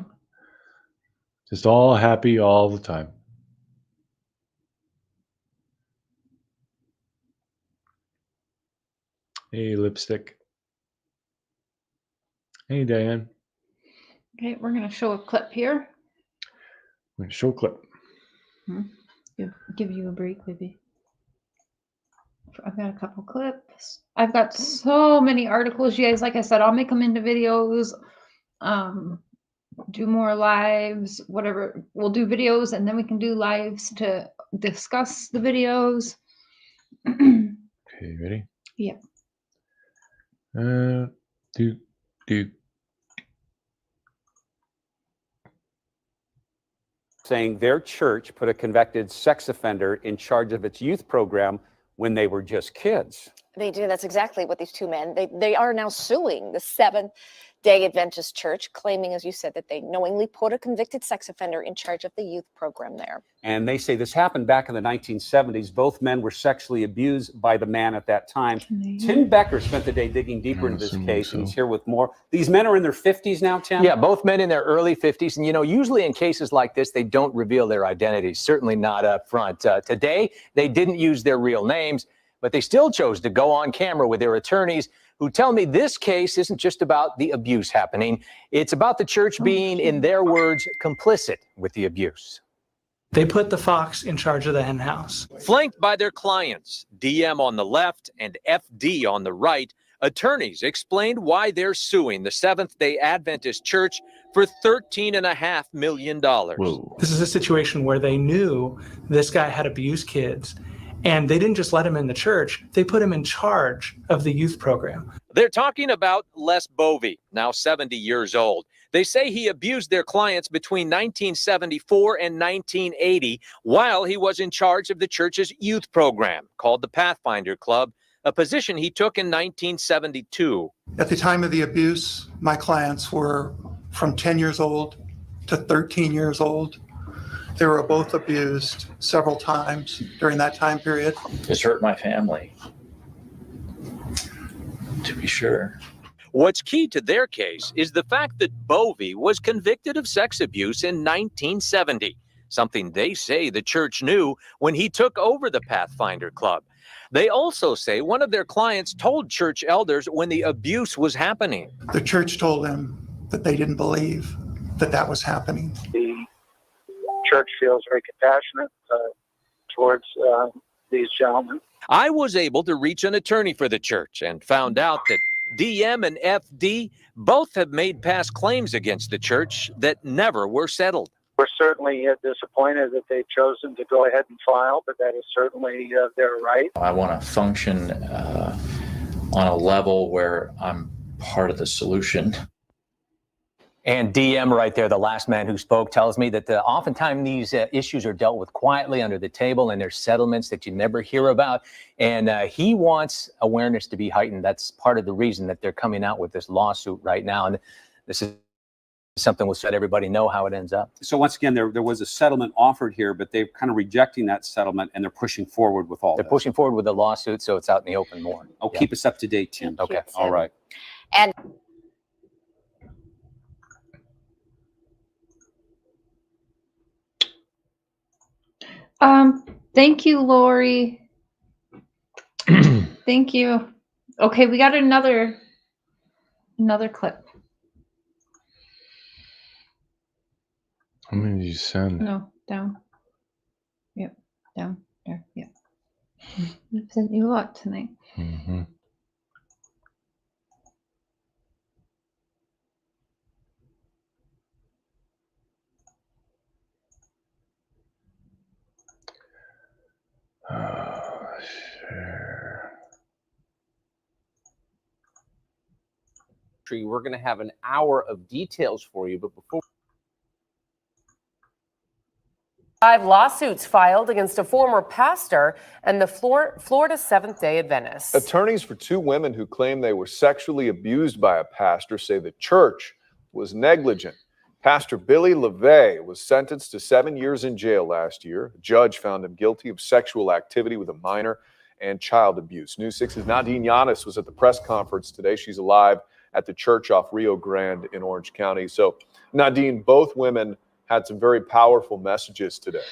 Just all happy all the time. Hey, lipstick. Hey, Diane. Okay, we're going to show a clip here. I'm going to show a clip. Give you a break, baby. I've got a couple clips. I've got so many articles, you guys. Like I said, I'll make them into videos. Do more lives, whatever. We'll do videos and then we can do lives to discuss the videos. Okay, ready? Yeah. Saying their church put a convicted sex offender in charge of its youth program when they were just kids. They do. That's exactly what these two men, they are now suing the Seventh-day Adventist Church, claiming, as you said, that they knowingly put a convicted sex offender in charge of the youth program there. And they say this happened back in the 1970s. Both men were sexually abused by the man at that time. Tim Becker spent the day digging deeper into this case, and he's here with more. These men are in their 50s now, Tim? Yeah, both men in their early 50s. And, you know, usually in cases like this, they don't reveal their identities, certainly not up front. Today, they didn't use their real names, but they still chose to go on camera with their attorneys, who tell me this case isn't just about the abuse happening. It's about the church being, in their words, complicit with the abuse. They put the fox in charge of the hen house. Flanked by their clients, DM on the left and FD on the right, attorneys explained why they're suing the Seventh-day Adventist Church for $13.5 million. Whoa. This is a situation where they knew this guy had abused kids, and they didn't just let him in the church, they put him in charge of the youth program. They're talking about Les Bovey, now 70 years old. They say he abused their clients between 1974 and 1980 while he was in charge of the church's youth program called the Pathfinder Club, a position he took in 1972. At the time of the abuse, my clients were from 10 years old to 13 years old. They were both abused several times during that time period. It's hurt my family, to be sure. What's key to their case is the fact that Bovey was convicted of sex abuse in 1970, something they say the church knew when he took over the Pathfinder Club. They also say one of their clients told church elders when the abuse was happening. The church told him that they didn't believe that that was happening. The church feels very compassionate towards these gentlemen. I was able to reach an attorney for the church and found out that DM and FD both have made past claims against the church that never were settled. We're certainly disappointed that they've chosen to go ahead and file, but that is certainly their right. I want to function on a level where I'm part of the solution. And DM right there, the last man who spoke, tells me that oftentimes these issues are dealt with quietly under the table, and there's settlements that you never hear about. And he wants awareness to be heightened. That's part of the reason that they're coming out with this lawsuit right now. And this is something we'll let everybody know how it ends up. So once again, there was a settlement offered here, but they're kind of rejecting that settlement, and they're pushing forward with all They're pushing forward with the lawsuit, so it's out in the open more. Oh, yeah. Keep us up to date, Tim. Thank you, Okay. Tim. All right. And Thank you, Lori. Thank you. Okay, we got another clip. How many did you send? No, down. Yep, down there. Yep. I've sent you a lot tonight. Mm-hmm. Share. We're going to have an hour of details for you, but before 5 lawsuits filed against a former pastor and the Florida Seventh-day Adventists. Attorneys for 2 women who claim they were sexually abused by a pastor say the church was negligent. Pastor Billy LeVay was sentenced to 7 years in jail last year. A judge found him guilty of sexual activity with a minor and child abuse. News 6's Nadine Yanis was at the press conference today. She's alive at the church off Rio Grande in Orange County. So, Nadine, both women had some very powerful messages today.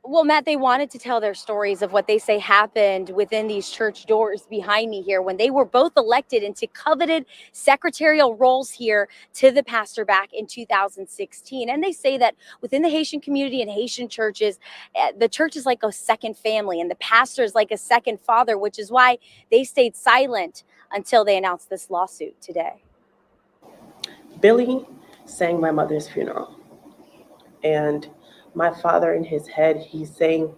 well, Matt, they wanted to tell their stories of what they say happened within these church doors behind me here when they were both elected into coveted secretarial roles here to the pastor back in 2016. And they say that within the Haitian community and Haitian churches, the church is like a second family and the pastor is like a second father, which is why they stayed silent until they announced this lawsuit today. Billy sang my mother's funeral, and my father in his head, he's saying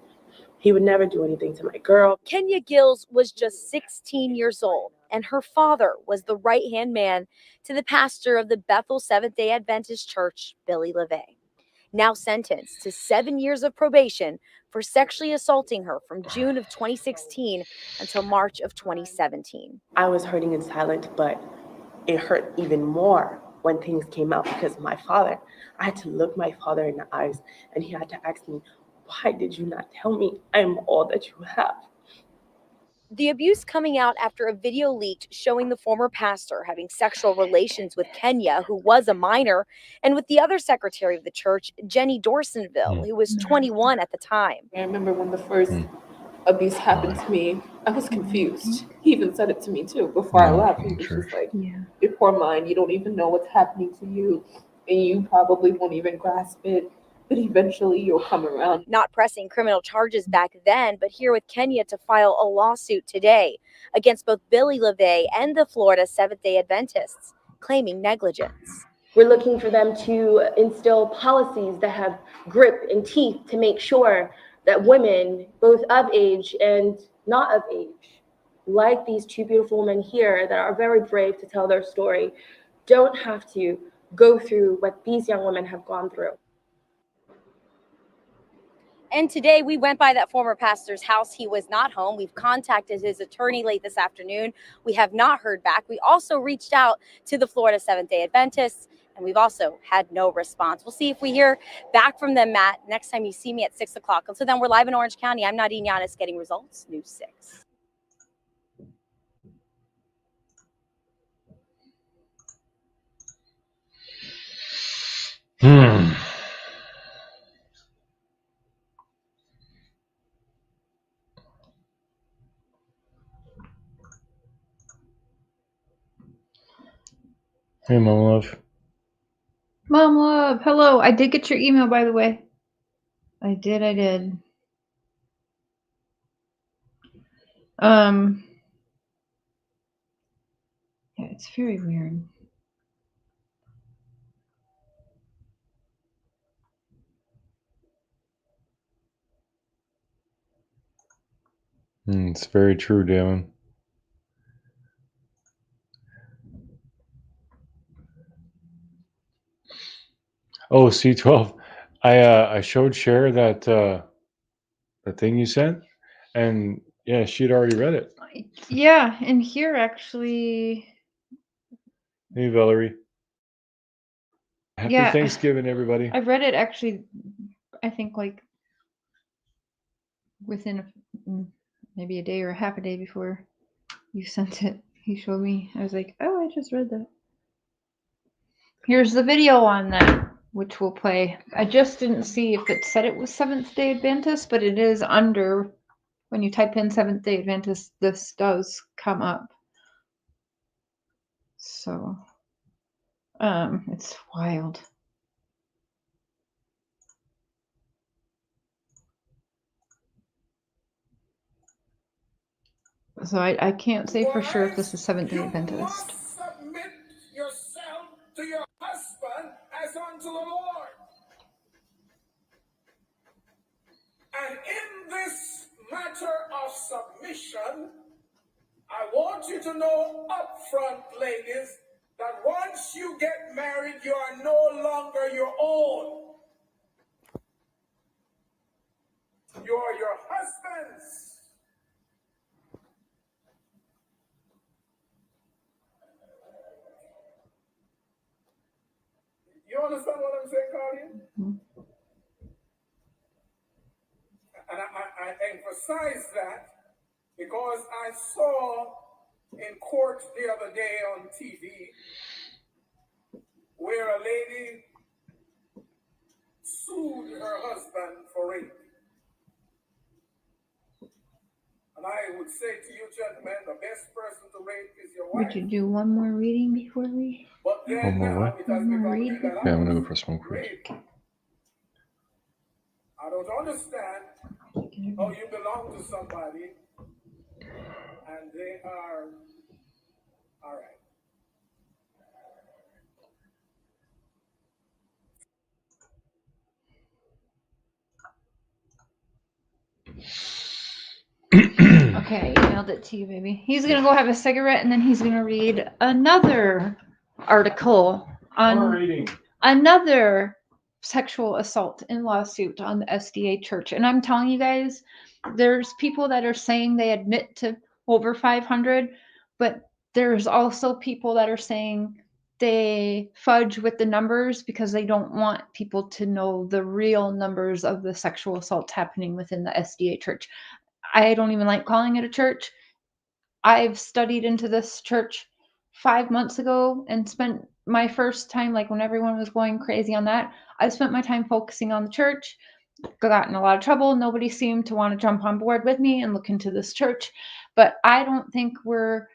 he would never do anything to my girl. Kenya Gills was just 16 years old, and her father was the right-hand man to the pastor of the Bethel Seventh-day Adventist Church, Billy LeVay, now sentenced to 7 years of probation for sexually assaulting her from June of 2016 until March of 2017. I was hurting in silence, but it hurt even more when things came out because my father, I had to look my father in the eyes and he had to ask me, why did you not tell me I'm all that you have? The abuse coming out after a video leaked showing the former pastor having sexual relations with Kenya, who was a minor, and with the other secretary of the church, Jenny Dorsonville, who was 21 at the time. I remember when the first abuse happened to me, I was confused. He even said it to me too before I left. He was just like, your poor mind, you don't even know what's happening to you, and you probably won't even grasp it, but eventually you'll come around. Not pressing criminal charges back then, but here with Kenya to file a lawsuit today against both Billy LeVay and the Florida Seventh-day Adventists, claiming negligence. We're looking for them to instill policies that have grip and teeth to make sure that women, both of age and not of age, like these two beautiful women here that are very brave to tell their story, don't have to go through what these young women have gone through. And today we went by that former pastor's house. He was not home. We've contacted his attorney late this afternoon. We have not heard back. We also reached out to the Florida Seventh-day Adventists. And we've also had no response. We'll see if we hear back from them, Matt, next time you see me at 6 o'clock. Until then, we're live in Orange County. I'm Nadine Yanis, getting results, News 6. Hey, Mom Love. Mom Love, hello. I did get your email, by the way. I did. Yeah, it's very weird. It's very true, Damon. Oh, C12. I showed Cher that the thing you sent, and yeah, she'd already read it. Yeah, and here actually. Hey, Valerie. Happy Yeah, Thanksgiving, everybody. I read it actually, I think like within maybe a day or a half a day before you sent it. He showed me. I was like, oh, I just read that. Here's the video on that, which we'll play. I just didn't see if it said it was Seventh-day Adventist, but it is under, when you type in Seventh-day Adventist, this does come up. So, it's wild. So I can't say for sure if this is Seventh-day Adventist. Submit yourself to your husband as unto the Lord. And in this matter of submission, I want you to know up front, ladies, that once you get married, you are no longer your own. You are your husband's. You understand what I'm saying, Claudia? Mm-hmm. And I emphasize that because I saw in court the other day on TV where a lady sued her husband for rape. And I would say to you, gentlemen, the best person to rape is your wife. Would you do one more reading before we? But then One more what? it has become read? legalized. Yeah, I'm gonna go for smoke first. Rape. I don't understand how you belong to somebody and they are all right. Okay, I emailed it to you, baby. He's gonna go have a cigarette and then he's gonna read another article on another sexual assault and lawsuit on the SDA church. And I'm telling you guys, there's people that are saying they admit to over 500, but there's also people that are saying they fudge with the numbers because they don't want people to know the real numbers of the sexual assaults happening within the SDA church. I don't even like calling it a church. I've studied into this church 5 months ago and spent my first time, like when everyone was going crazy on that, I spent my time focusing on the church, got in a lot of trouble. Nobody seemed to want to jump on board with me and look into this church. But I don't think we're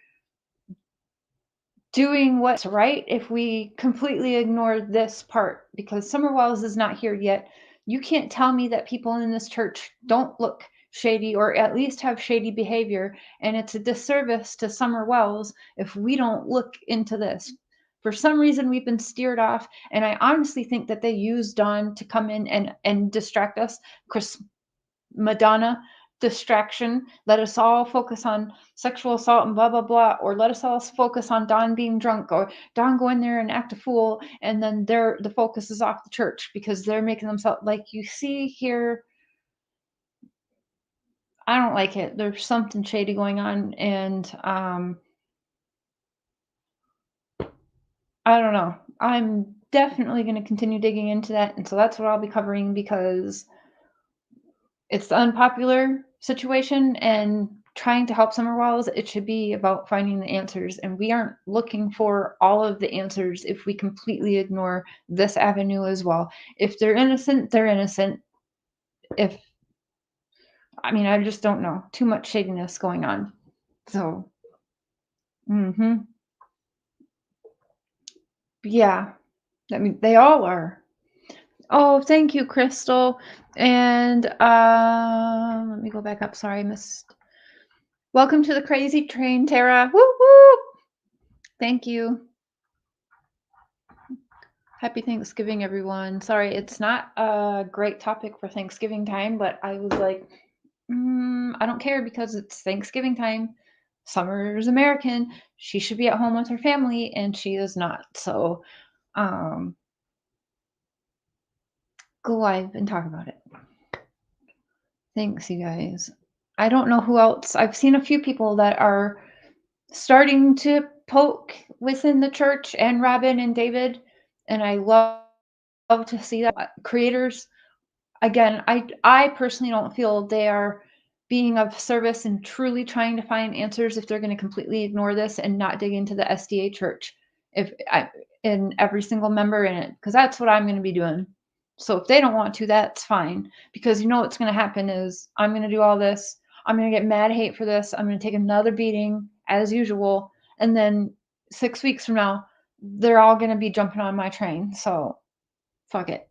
doing what's right if we completely ignore this part, because Summer Wells is not here yet. You can't tell me that people in this church don't look shady or at least have shady behavior, and it's a disservice to Summer Wells if we don't look into this. For some reason, we've been steered off, and I honestly think that they used Dawn to come in and distract us. Chris Madonna distraction. Let us all focus on sexual assault and blah, blah, blah. Or let us all focus on Don being drunk or Don go in there and act a fool. And then the focus is off the church because they're making themselves, like you see here. I don't like it. There's something shady going on. And I don't know. I'm definitely going to continue digging into that. And so that's what I'll be covering, because it's the unpopular situation, and trying to help Summer Walls, it should be about finding the answers. And we aren't looking for all of the answers if we completely ignore this avenue as well. If they're innocent, they're innocent. I just don't know. Too much shadiness going on. So, yeah. They all are. Oh, thank you, Crystal. And let me go back up. Sorry, I missed. Welcome to the crazy train, Tara. Woo woo! Thank you. Happy Thanksgiving, everyone. Sorry, it's not a great topic for Thanksgiving time, but I was like, I don't care, because it's Thanksgiving time. Summer's American. She should be at home with her family, and she is not. So, go live and talk about it. Thanks, you guys. I don't know who else. I've seen a few people that are starting to poke within the church, and Robin and David, and I love to see that. Creators, again, I personally don't feel they are being of service and truly trying to find answers if they're going to completely ignore this and not dig into the SDA church in every single member in it, because that's what I'm going to be doing. So if they don't want to, that's fine, because you know what's going to happen is I'm going to do all this. I'm going to get mad hate for this. I'm going to take another beating as usual. And then 6 weeks from now, they're all going to be jumping on my train. So fuck it.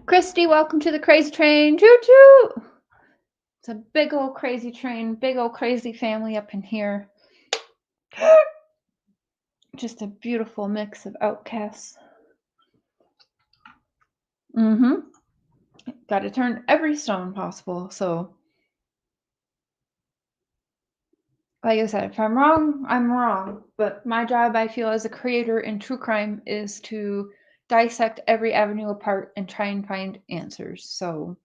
Christy, welcome to the crazy train. Choo choo. It's a big old crazy train, big old crazy family up in here. Just a beautiful mix of outcasts. Got to turn every stone possible. So, like I said, if I'm wrong, I'm wrong. But my job, I feel, as a creator in true crime is to dissect every avenue apart and try and find answers. So,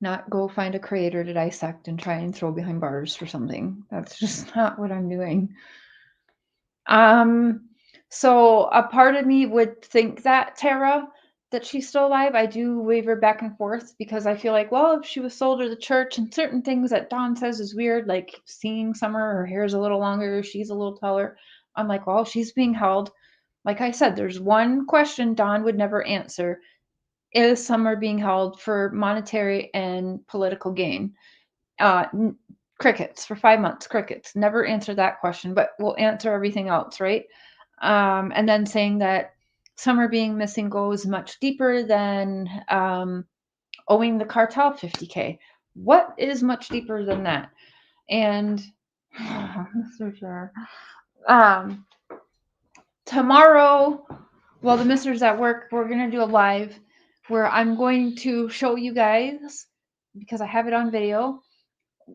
not go find a creator to dissect and try and throw behind bars for something. That's just not what I'm doing. So a part of me would think that Tara, that she's still alive. I do waver back and forth, because I feel like, well, if she was sold to the church, and certain things that Dawn says is weird, like seeing Summer, her hair's a little longer, she's a little taller. I'm like, well, she's being held. Like I said, there's one question Dawn would never answer. Is Summer being held for monetary and political gain? Crickets for 5 months. Crickets. Never answer that question, but we'll answer everything else, right? And then saying that Summer being missing goes much deeper than owing the cartel $50K. What is much deeper than that? And so sure. Tomorrow, while the mister's at work, we're gonna do a live where I'm going to show you guys, because I have it on video,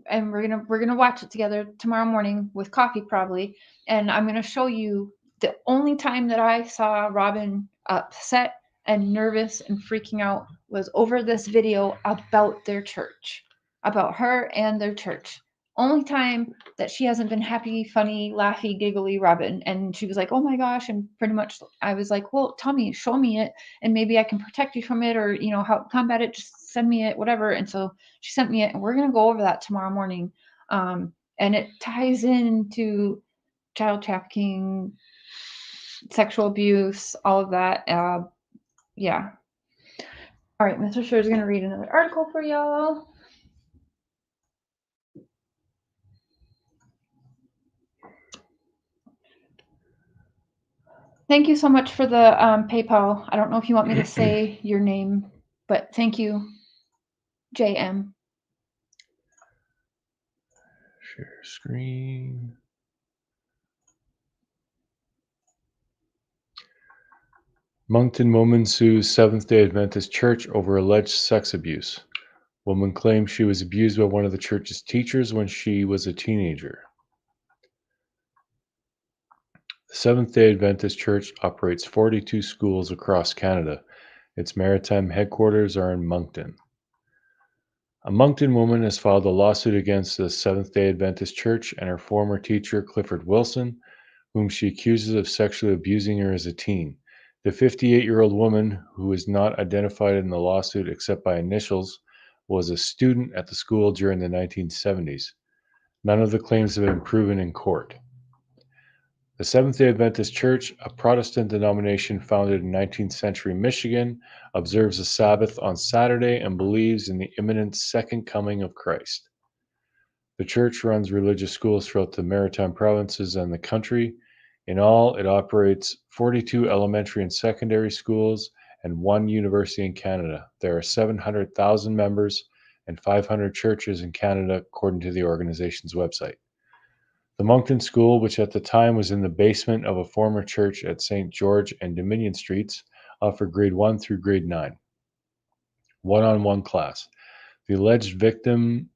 and we're gonna watch it together tomorrow morning with coffee probably, and I'm gonna show you the only time that I saw Robin upset and nervous and freaking out was over this video about their church, about her and their church. Only time that she hasn't been happy, funny, laughy, giggly Robin. And she was like, oh my gosh. And pretty much I was like, well, tell me, show me it, and maybe I can protect you from it, or, you know, help combat it. Just send me it, whatever. And so she sent me it, and we're going to go over that tomorrow morning. And it ties into child trafficking, sexual abuse, all of that. Yeah. All right, Mr. Sure is going to read another article for y'all. Thank you so much for the PayPal. I don't know if you want me to say your name, but thank you, JM. Share screen. Moncton woman sues Seventh-day Adventist Church over alleged sex abuse. Woman claims she was abused by one of the church's teachers when she was a teenager. The Seventh-day Adventist Church operates 42 schools across Canada. Its maritime headquarters are in Moncton. A Moncton woman has filed a lawsuit against the Seventh-day Adventist Church and her former teacher, Clifford Wilson, whom she accuses of sexually abusing her as a teen. The 58-year-old woman, who is not identified in the lawsuit except by initials, was a student at the school during the 1970s. None of the claims have been proven in court. The Seventh-day Adventist Church, a Protestant denomination founded in 19th century Michigan, observes the Sabbath on Saturday and believes in the imminent second coming of Christ. The church runs religious schools throughout the Maritime provinces and the country. In all, it operates 42 elementary and secondary schools and 1 university in Canada. There are 700,000 members and 500 churches in Canada, according to the organization's website. The Moncton School, which at the time was in the basement of a former church at St. George and Dominion Streets, offered grade 1 through grade 9. One-on-one class. The alleged victim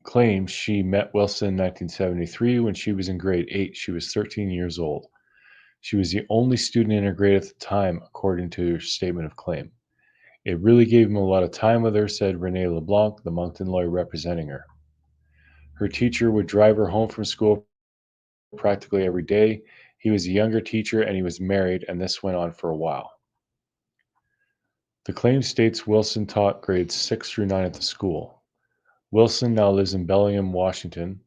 claims she met Wilson in 1973 when she was in grade 8. She was 13 years old. She was the only student in her grade at the time, according to her statement of claim. It really gave him a lot of time with her, said Renee LeBlanc, the Moncton lawyer representing her. Her teacher would drive her home from school practically every day. He was a younger teacher and he was married, and this went on for a while. The claim states Wilson taught grades 6 through 9 at the school. Wilson now lives in Bellingham, Washington.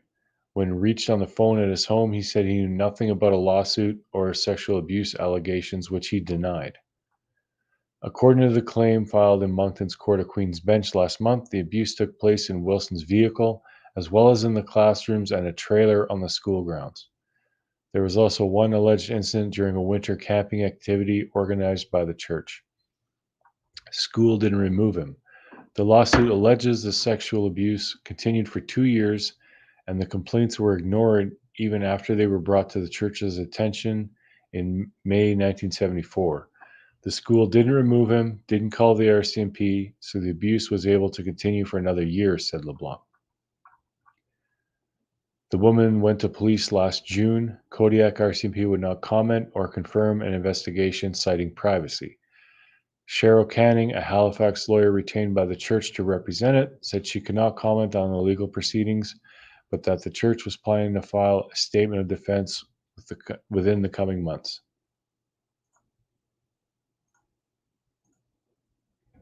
When reached on the phone at his home, he said he knew nothing about a lawsuit or sexual abuse allegations, which he denied. According to the claim filed in Moncton's Court of Queen's Bench last month, the abuse took place in Wilson's vehicle, as well as in the classrooms and a trailer on the school grounds. There was also one alleged incident during a winter camping activity organized by the church. School didn't remove him. The lawsuit alleges the sexual abuse continued for 2 years, and the complaints were ignored even after they were brought to the church's attention in May 1974. The school didn't remove him, didn't call the RCMP, so the abuse was able to continue for another year, said LeBlanc. The woman went to police last June. Kodiak RCMP would not comment or confirm an investigation, citing privacy. Cheryl Canning, a Halifax lawyer retained by the church to represent it, said she could not comment on the legal proceedings, but that the church was planning to file a statement of defense within the coming months.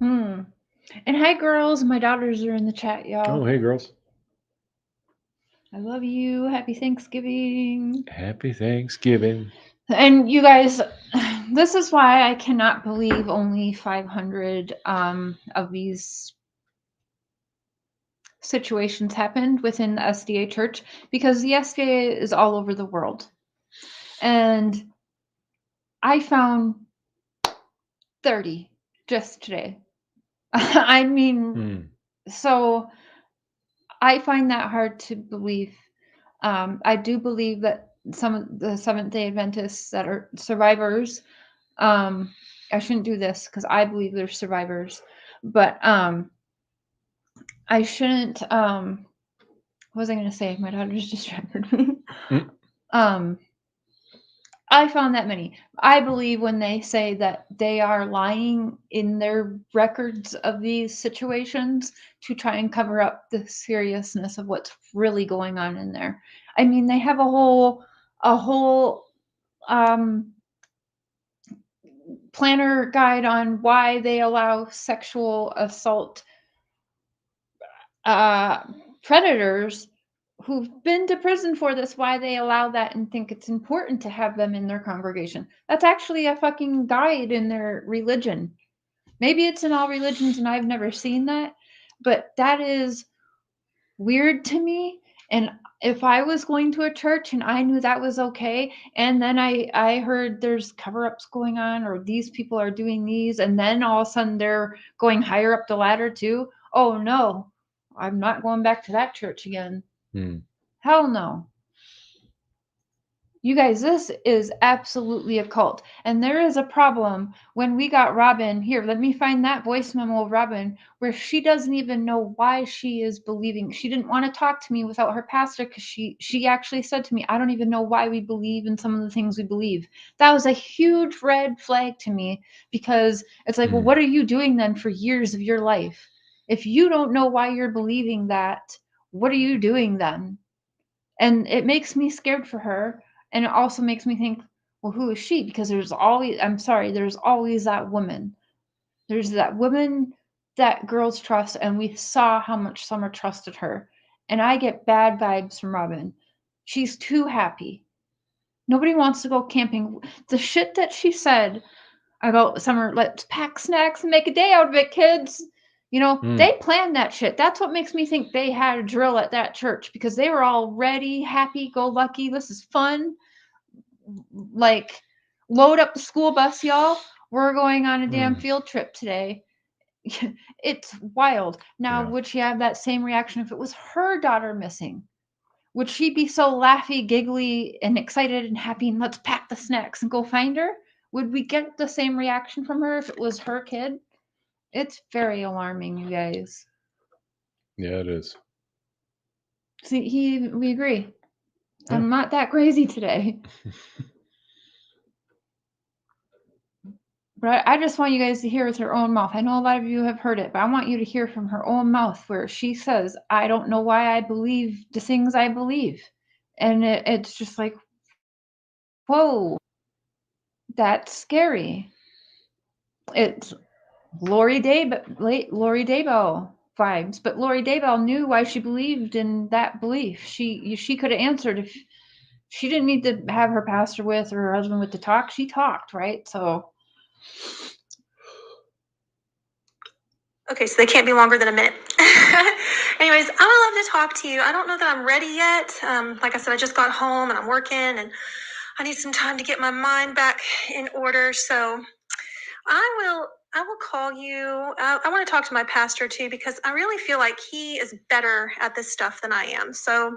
And hi, girls. My daughters are in the chat, y'all. Oh, hey, girls. I love you. Happy Thanksgiving. Happy Thanksgiving. And you guys, this is why I cannot believe only 500 of these situations happened within the SDA church, because the SDA is all over the world. And I found 30 just today. I mean, so I find that hard to believe. I do believe that some of the Seventh-day Adventists that are survivors, I shouldn't do this because I believe they're survivors, but I shouldn't, what was I going to say? My daughter's distracted me. I found that many. I believe when they say that they are lying in their records of these situations to try and cover up the seriousness of what's really going on in there. I mean, they have a whole planner guide on why they allow sexual assault predators who've been to prison for this, why they allow that and think it's important to have them in their congregation. That's actually a fucking guide in their religion. Maybe it's in all religions and I've never seen that, but that is weird to me. And if I was going to a church and I knew that was okay, and then I heard there's cover-ups going on, or these people are doing these, and then all of a sudden they're going higher up the ladder too, oh no, I'm not going back to that church again. Hell no. You guys, this is absolutely a cult. And there is a problem when we got Robin here. Let me find that voice memo of Robin where she doesn't even know why she is believing. She didn't want to talk to me without her pastor because she actually said to me, I don't even know why we believe in some of the things we believe. That was a huge red flag to me, because it's like, well, what are you doing then for years of your life? If you don't know why you're believing that, what are you doing then? And it makes me scared for her. And it also makes me think, well, who is she? Because there's always that woman. There's that woman that girls trust, and we saw how much Summer trusted her. And I get bad vibes from Robin. She's too happy. Nobody wants to go camping. The shit that she said about Summer, let's pack snacks and make a day out of it, kids. They planned that shit. That's what makes me think they had a drill at that church, because they were all ready, happy, go lucky. This is fun. Like, load up the school bus, y'all. We're going on a damn field trip today. It's wild. Now, would she have that same reaction if it was her daughter missing? Would she be so laughy, giggly, and excited and happy, and let's pack the snacks and go find her? Would we get the same reaction from her if it was her kid? It's very alarming, you guys. Yeah, it is. See, we agree. Yeah. I'm not that crazy today. But I just want you guys to hear with her own mouth. I know a lot of you have heard it, but I want you to hear from her own mouth where she says, I don't know why I believe the things I believe. And it's just like, whoa, that's scary. It's Lori Daybell vibes, but Lori Daybell knew why she believed in that belief. She could have answered if she didn't need to have her pastor with or her husband with to talk. She talked, right? So. Okay, so they can't be longer than a minute. Anyways, I would love to talk to you. I don't know that I'm ready yet. Like I said, I just got home and I'm working and I need some time to get my mind back in order. So I will call you. I want to talk to my pastor too, because I really feel like he is better at this stuff than I am. So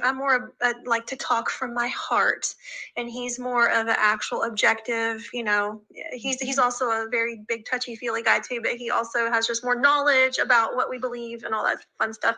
I'm more like to talk from my heart, and he's more of an actual objective. He's also a very big touchy-feely guy too, but he also has just more knowledge about what we believe and all that fun stuff.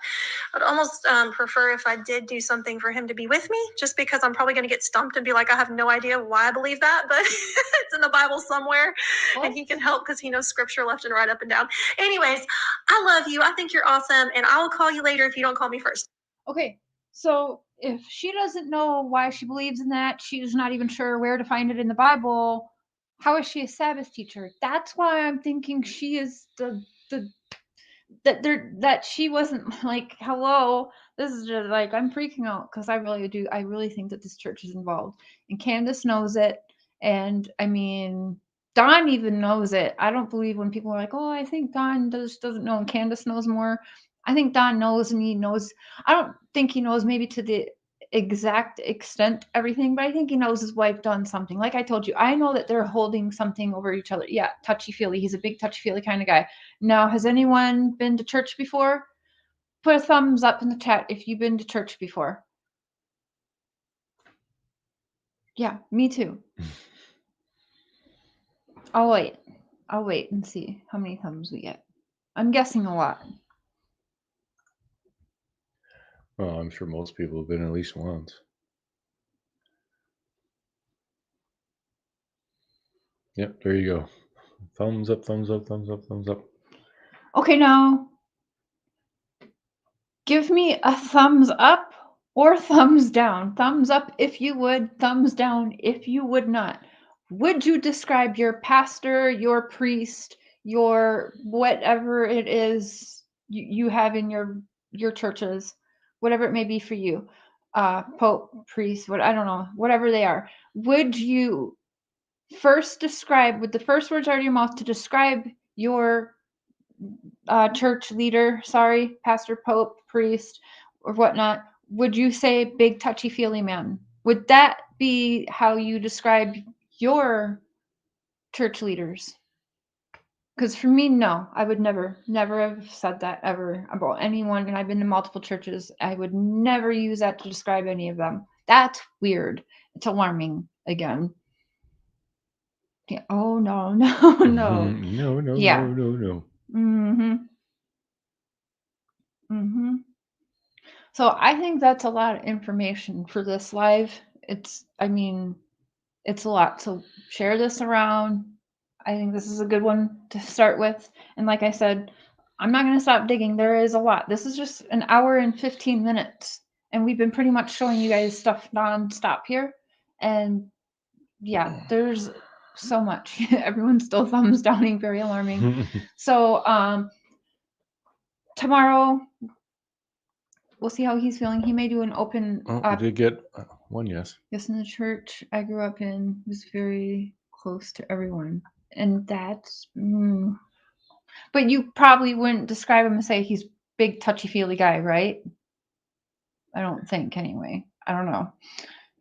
I'd almost prefer if I did do something for him to be with me, just because I'm probably going to get stumped and be like, I have no idea why I believe that, but it's in the Bible somewhere. What? And he can help because he knows scripture left and right, up and down. Anyways, I love you. I think you're awesome, and I will call you later if you don't call me first. Okay. So if she doesn't know why she believes in that, she's not even sure where to find it in the Bible, how is she a Sabbath teacher? That's why I'm thinking she is that she wasn't like, hello, this is just like, I'm freaking out because I really think that this church is involved. And Candace knows it. And I mean, Don even knows it. I don't believe when people are like, oh, I think Don doesn't know and Candace knows more. I think Don knows, and he knows. I don't think he knows maybe to the exact extent everything, but I think he knows his wife done something. Like I told you, I know that they're holding something over each other. Yeah, touchy-feely. He's a big touchy-feely kind of guy. Now, has anyone been to church before? Put a thumbs up in the chat if you've been to church before. Yeah, me too. I'll wait and see how many thumbs we get. I'm guessing a lot. Well, I'm sure most people have been at least once. Yep, there you go. Thumbs up, thumbs up, thumbs up, thumbs up. Okay, now give me a thumbs up or thumbs down. Thumbs up if you would, thumbs down if you would not. Would you describe your pastor, your priest, your whatever it is you have in your churches, whatever it may be for you, pope, priest, I don't know, whatever they are. Would you first describe, with the first words out of your mouth to describe your church leader, pastor, pope, priest, or whatnot, would you say big touchy-feely man? Would that be how you describe your church leaders? Because for me, no, I would never have said that ever about anyone. And I've been to multiple churches. I would never use that to describe any of them. That's weird. It's alarming again. Yeah. Oh no. No. Yeah. No. So I think that's a lot of information for this live. It's a lot. So share this around. I think this is a good one to start with. And like I said, I'm not going to stop digging. There is a lot. This is just an hour and 15 minutes. And we've been pretty much showing you guys stuff nonstop here. And yeah, there's so much. Everyone's still thumbs downing, very alarming. So tomorrow, we'll see how he's feeling. He may do an open. We did get one yes. Yes, in the church I grew up in was very close to everyone. And that's. But you probably wouldn't describe him and say he's big, touchy-feely guy, right? I don't think, anyway. I don't know.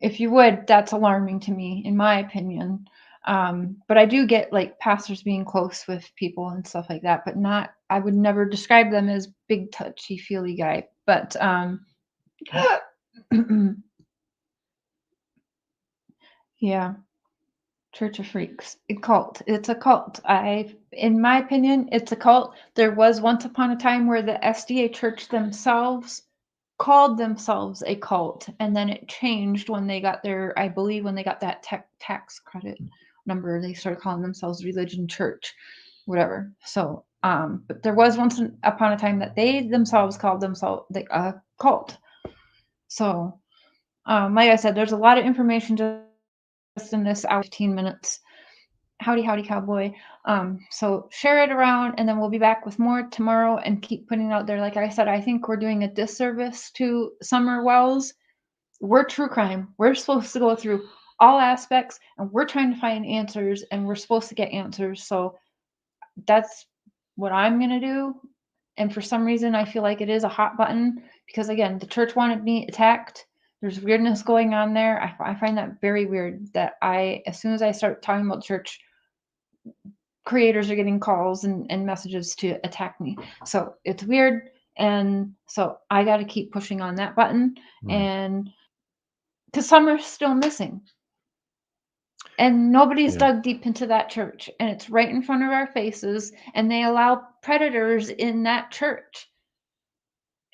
If you would, that's alarming to me, in my opinion. But I do get like pastors being close with people and stuff like that, but not. I would never describe them as big, touchy-feely guy. But yeah, Church of Freaks, a cult. It's a cult. In my opinion, it's a cult. There was once upon a time where the SDA church themselves called themselves a cult, and then it changed when they got I believe when they got that tax credit number, they started calling themselves Religion Church, whatever. So, but there was once upon a time that they themselves called themselves a cult. So, like I said, there's a lot of information just in this hour, 15 minutes. Howdy, howdy, cowboy. So share it around, and then we'll be back with more tomorrow and keep putting it out there. Like I said, I think we're doing a disservice to Summer Wells. We're true crime. We're supposed to go through all aspects, and we're trying to find answers, and we're supposed to get answers. So that's what I'm going to do. And for some reason, I feel like it is a hot button because, again, the church wanted me attacked. There's weirdness going on there. I find that very weird that as soon as I start talking about church, creators are getting calls and messages to attack me. So it's weird. And so I got to keep pushing on that button. And because some are still missing. And nobody's dug deep into that church. And it's right in front of our faces. And they allow predators in that church.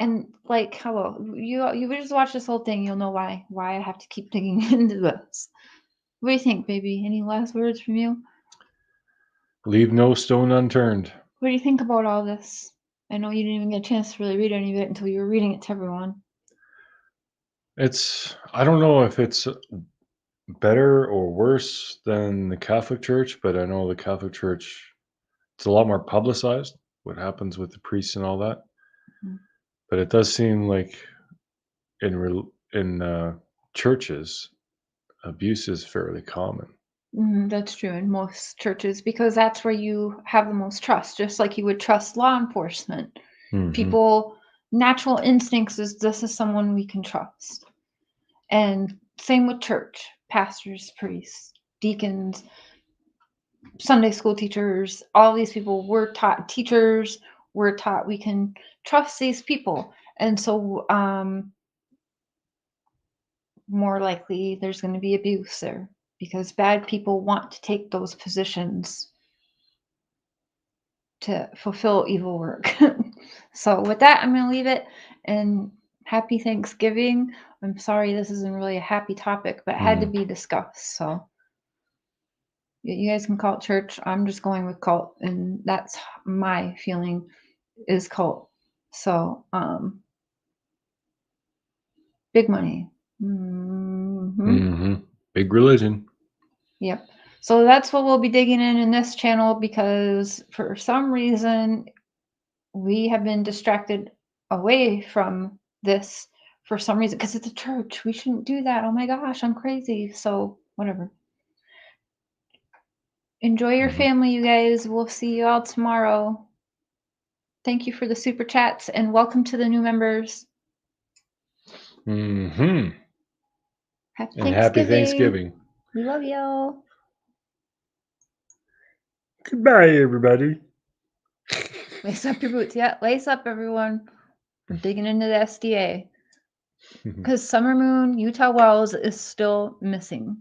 And like, hello, you just watch this whole thing. You'll know why I have to keep digging into this. What do you think, baby? Any last words from you? Leave no stone unturned. What do you think about all this? I know you didn't even get a chance to really read any of it until you were reading it to everyone. I don't know if it's better or worse than the Catholic Church, but I know the Catholic Church, it's a lot more publicized, what happens with the priests and all that. But it does seem like in churches, abuse is fairly common. That's true in most churches because that's where you have the most trust, just like you would trust law enforcement. People, natural instincts is this is someone we can trust. And same with church, pastors, priests, deacons, Sunday school teachers, all these people were taught, teachers were taught we can trust these people. And so more likely there's going to be abuse there because bad people want to take those positions to fulfill evil work. So with that, I'm going to leave it, and happy Thanksgiving. I'm sorry this isn't really a happy topic, but it had to be discussed. So you guys can call it church. I'm just going with cult, and that's my feeling is cult. So big money. Big religion. Yep. So that's what we'll be digging in this channel because for some reason we have been distracted away from this for some reason because it's a church. We shouldn't do that. Oh my gosh, I'm crazy. So whatever. Enjoy your family, you guys. We'll see you all tomorrow. Thank you for the super chats and welcome to the new members. Happy Happy Thanksgiving. We love y'all. Goodbye, everybody. Lace up your boots. Yeah, lace up, everyone. We're digging into the SDA. Because Summer Moon, Utah Wells is still missing.